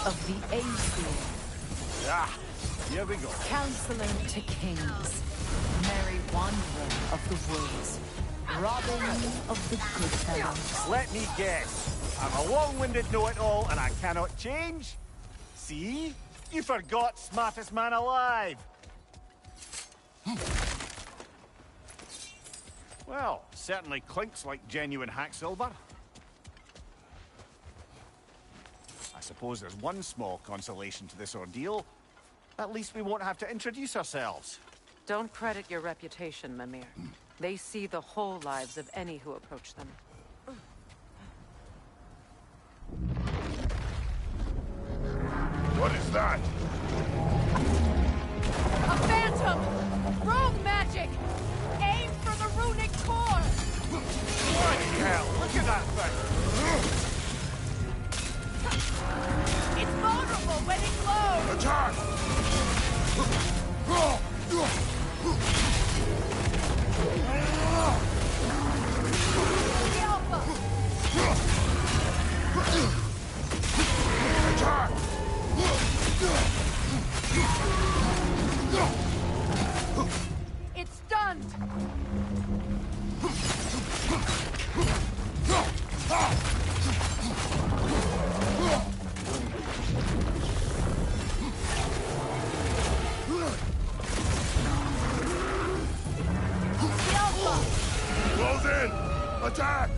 Of the Aesir. Ah, here we go. Counselor to kings. Merry wanderer of the woods. Robin of the good fellows. Let me guess. I'm a long-winded know-it-all and I cannot change? See? You forgot smartest man alive. Well, certainly clinks like genuine hack silver. I suppose there's one small consolation to this ordeal. At least we won't have to introduce ourselves. Don't credit your reputation, Mimir. They see the whole lives of any who approach them. What is that? A phantom! Rogue magic! Aim for the runic core! Bloody hell, look at that thing! It's vulnerable when it glows! Attack! The Alpha! Attack! It's stunned! Close in! Attack!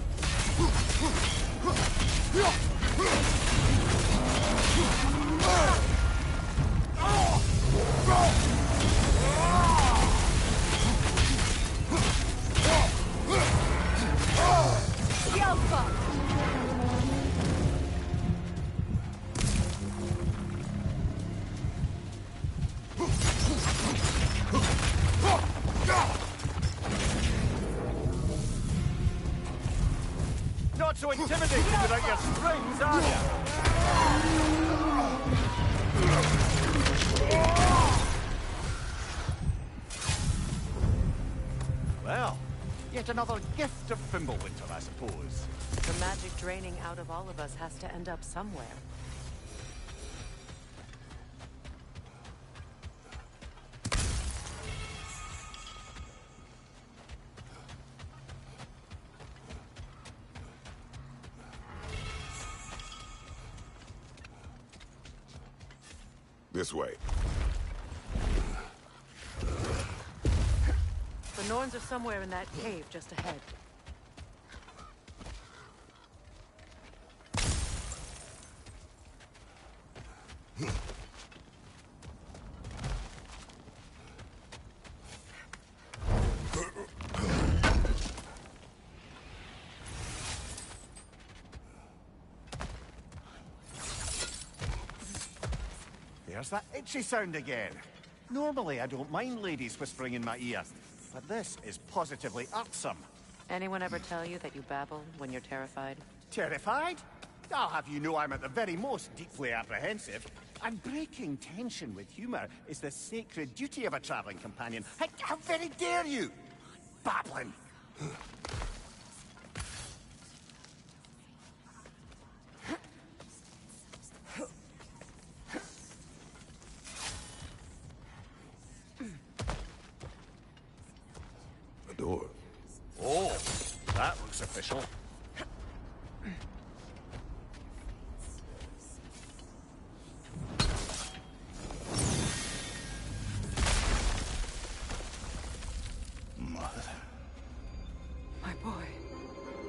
The Alpha! Not so intimidating without your strings, are you? Well, yet another gift of Fimbulwinter, I suppose. The magic draining out of all of us has to end up somewhere. This way. The Norns are somewhere in that cave just ahead. There's that itchy sound again. Normally, I don't mind ladies whispering in my ear, but this is positively irksome. Anyone ever tell you that you babble when you're terrified? Terrified? I'll have you know I'm at the very most deeply apprehensive. And breaking tension with humor is the sacred duty of a traveling companion. How very dare you! Babbling! A door. Oh, that looks official. My boy.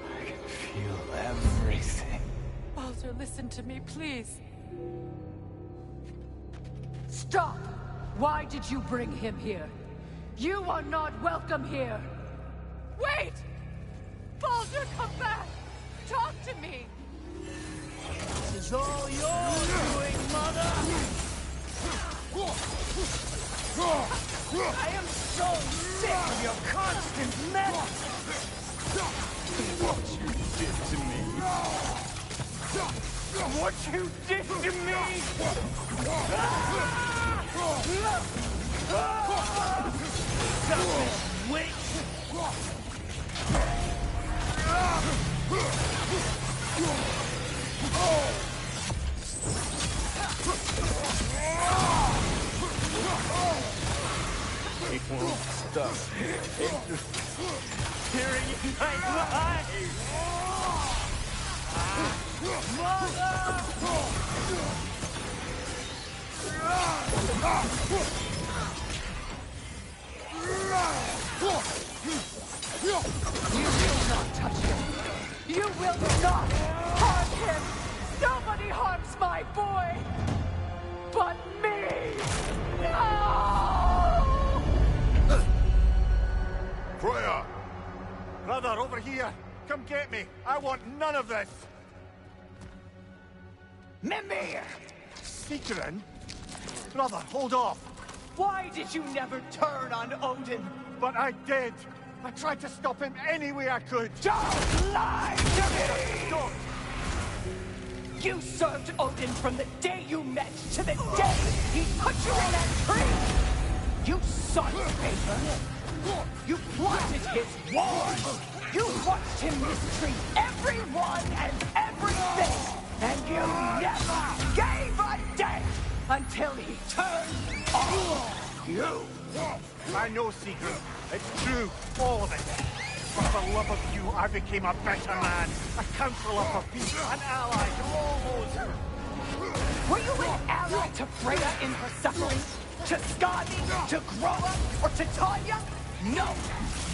I can feel everything. Baldur, listen to me, please. Stop! Why did you bring him here? You are not welcome here! Wait! Baldur, come back! Talk to me! This is all your doing, Mother! I am so sick of your constant mess! What you did to me! What you did to me! Stop it! Wait! It won't stop. Hearing in my life! Mother! You will not touch him! You will not harm him! Nobody harms my boy! But me! No! Freya! Brother, over here! Come get me! I want none of this! Mimir! Sigrun? Brother, hold off! Why did you never turn on Odin? But I did! I tried to stop him any way I could! Don't lie to me! Stop! You served Odin from the day you met to the day he put you in that tree! You sought his favor! You plotted his war! You watched him mistreat everyone and everything! And you never gave a damn until he turned on you! I know, Sigrun. It's true, all of it. For the love of you, I became a better man, a counselor for peace, an ally to all those. Were you an ally to Freya in her suffering? To Skadi? To Groa? Or to Tanya? No!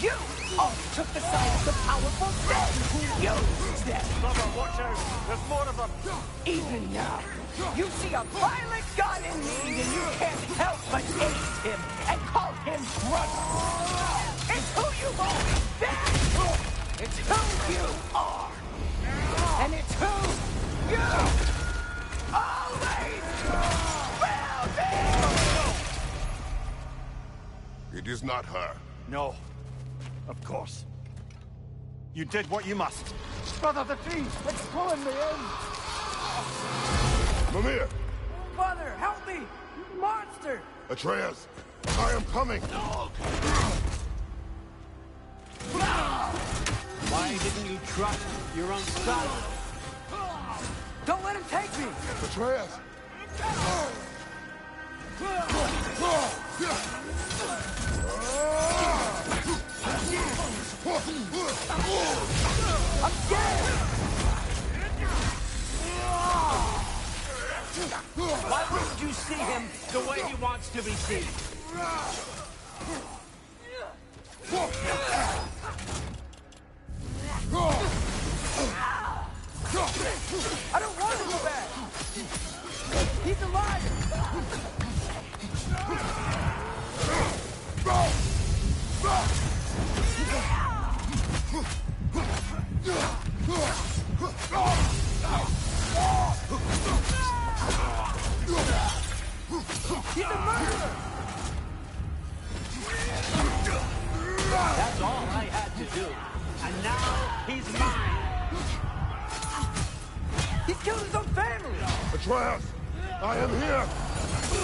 You all took the side of the powerful men who used them! Brother, watch out! There's more of them! Even now, you see a violent god in need and you can't help but ace him and call him brother! It's who you've always been! It's who you are! And it's who you always will be! It is not her. No. Of course. You did what you must. Brother, the trees! It's pulling me in! Mimir! Mother, help me! Monster! Atreus! I am coming! Why didn't you trust your own son? Don't let him take me! Atreus! I'm scared! Why wouldn't you see him the way he wants to be seen? I don't want to go back! He's alive! That's all I had to do. And now he's mine. He's killed his own family. Atreus, I am here.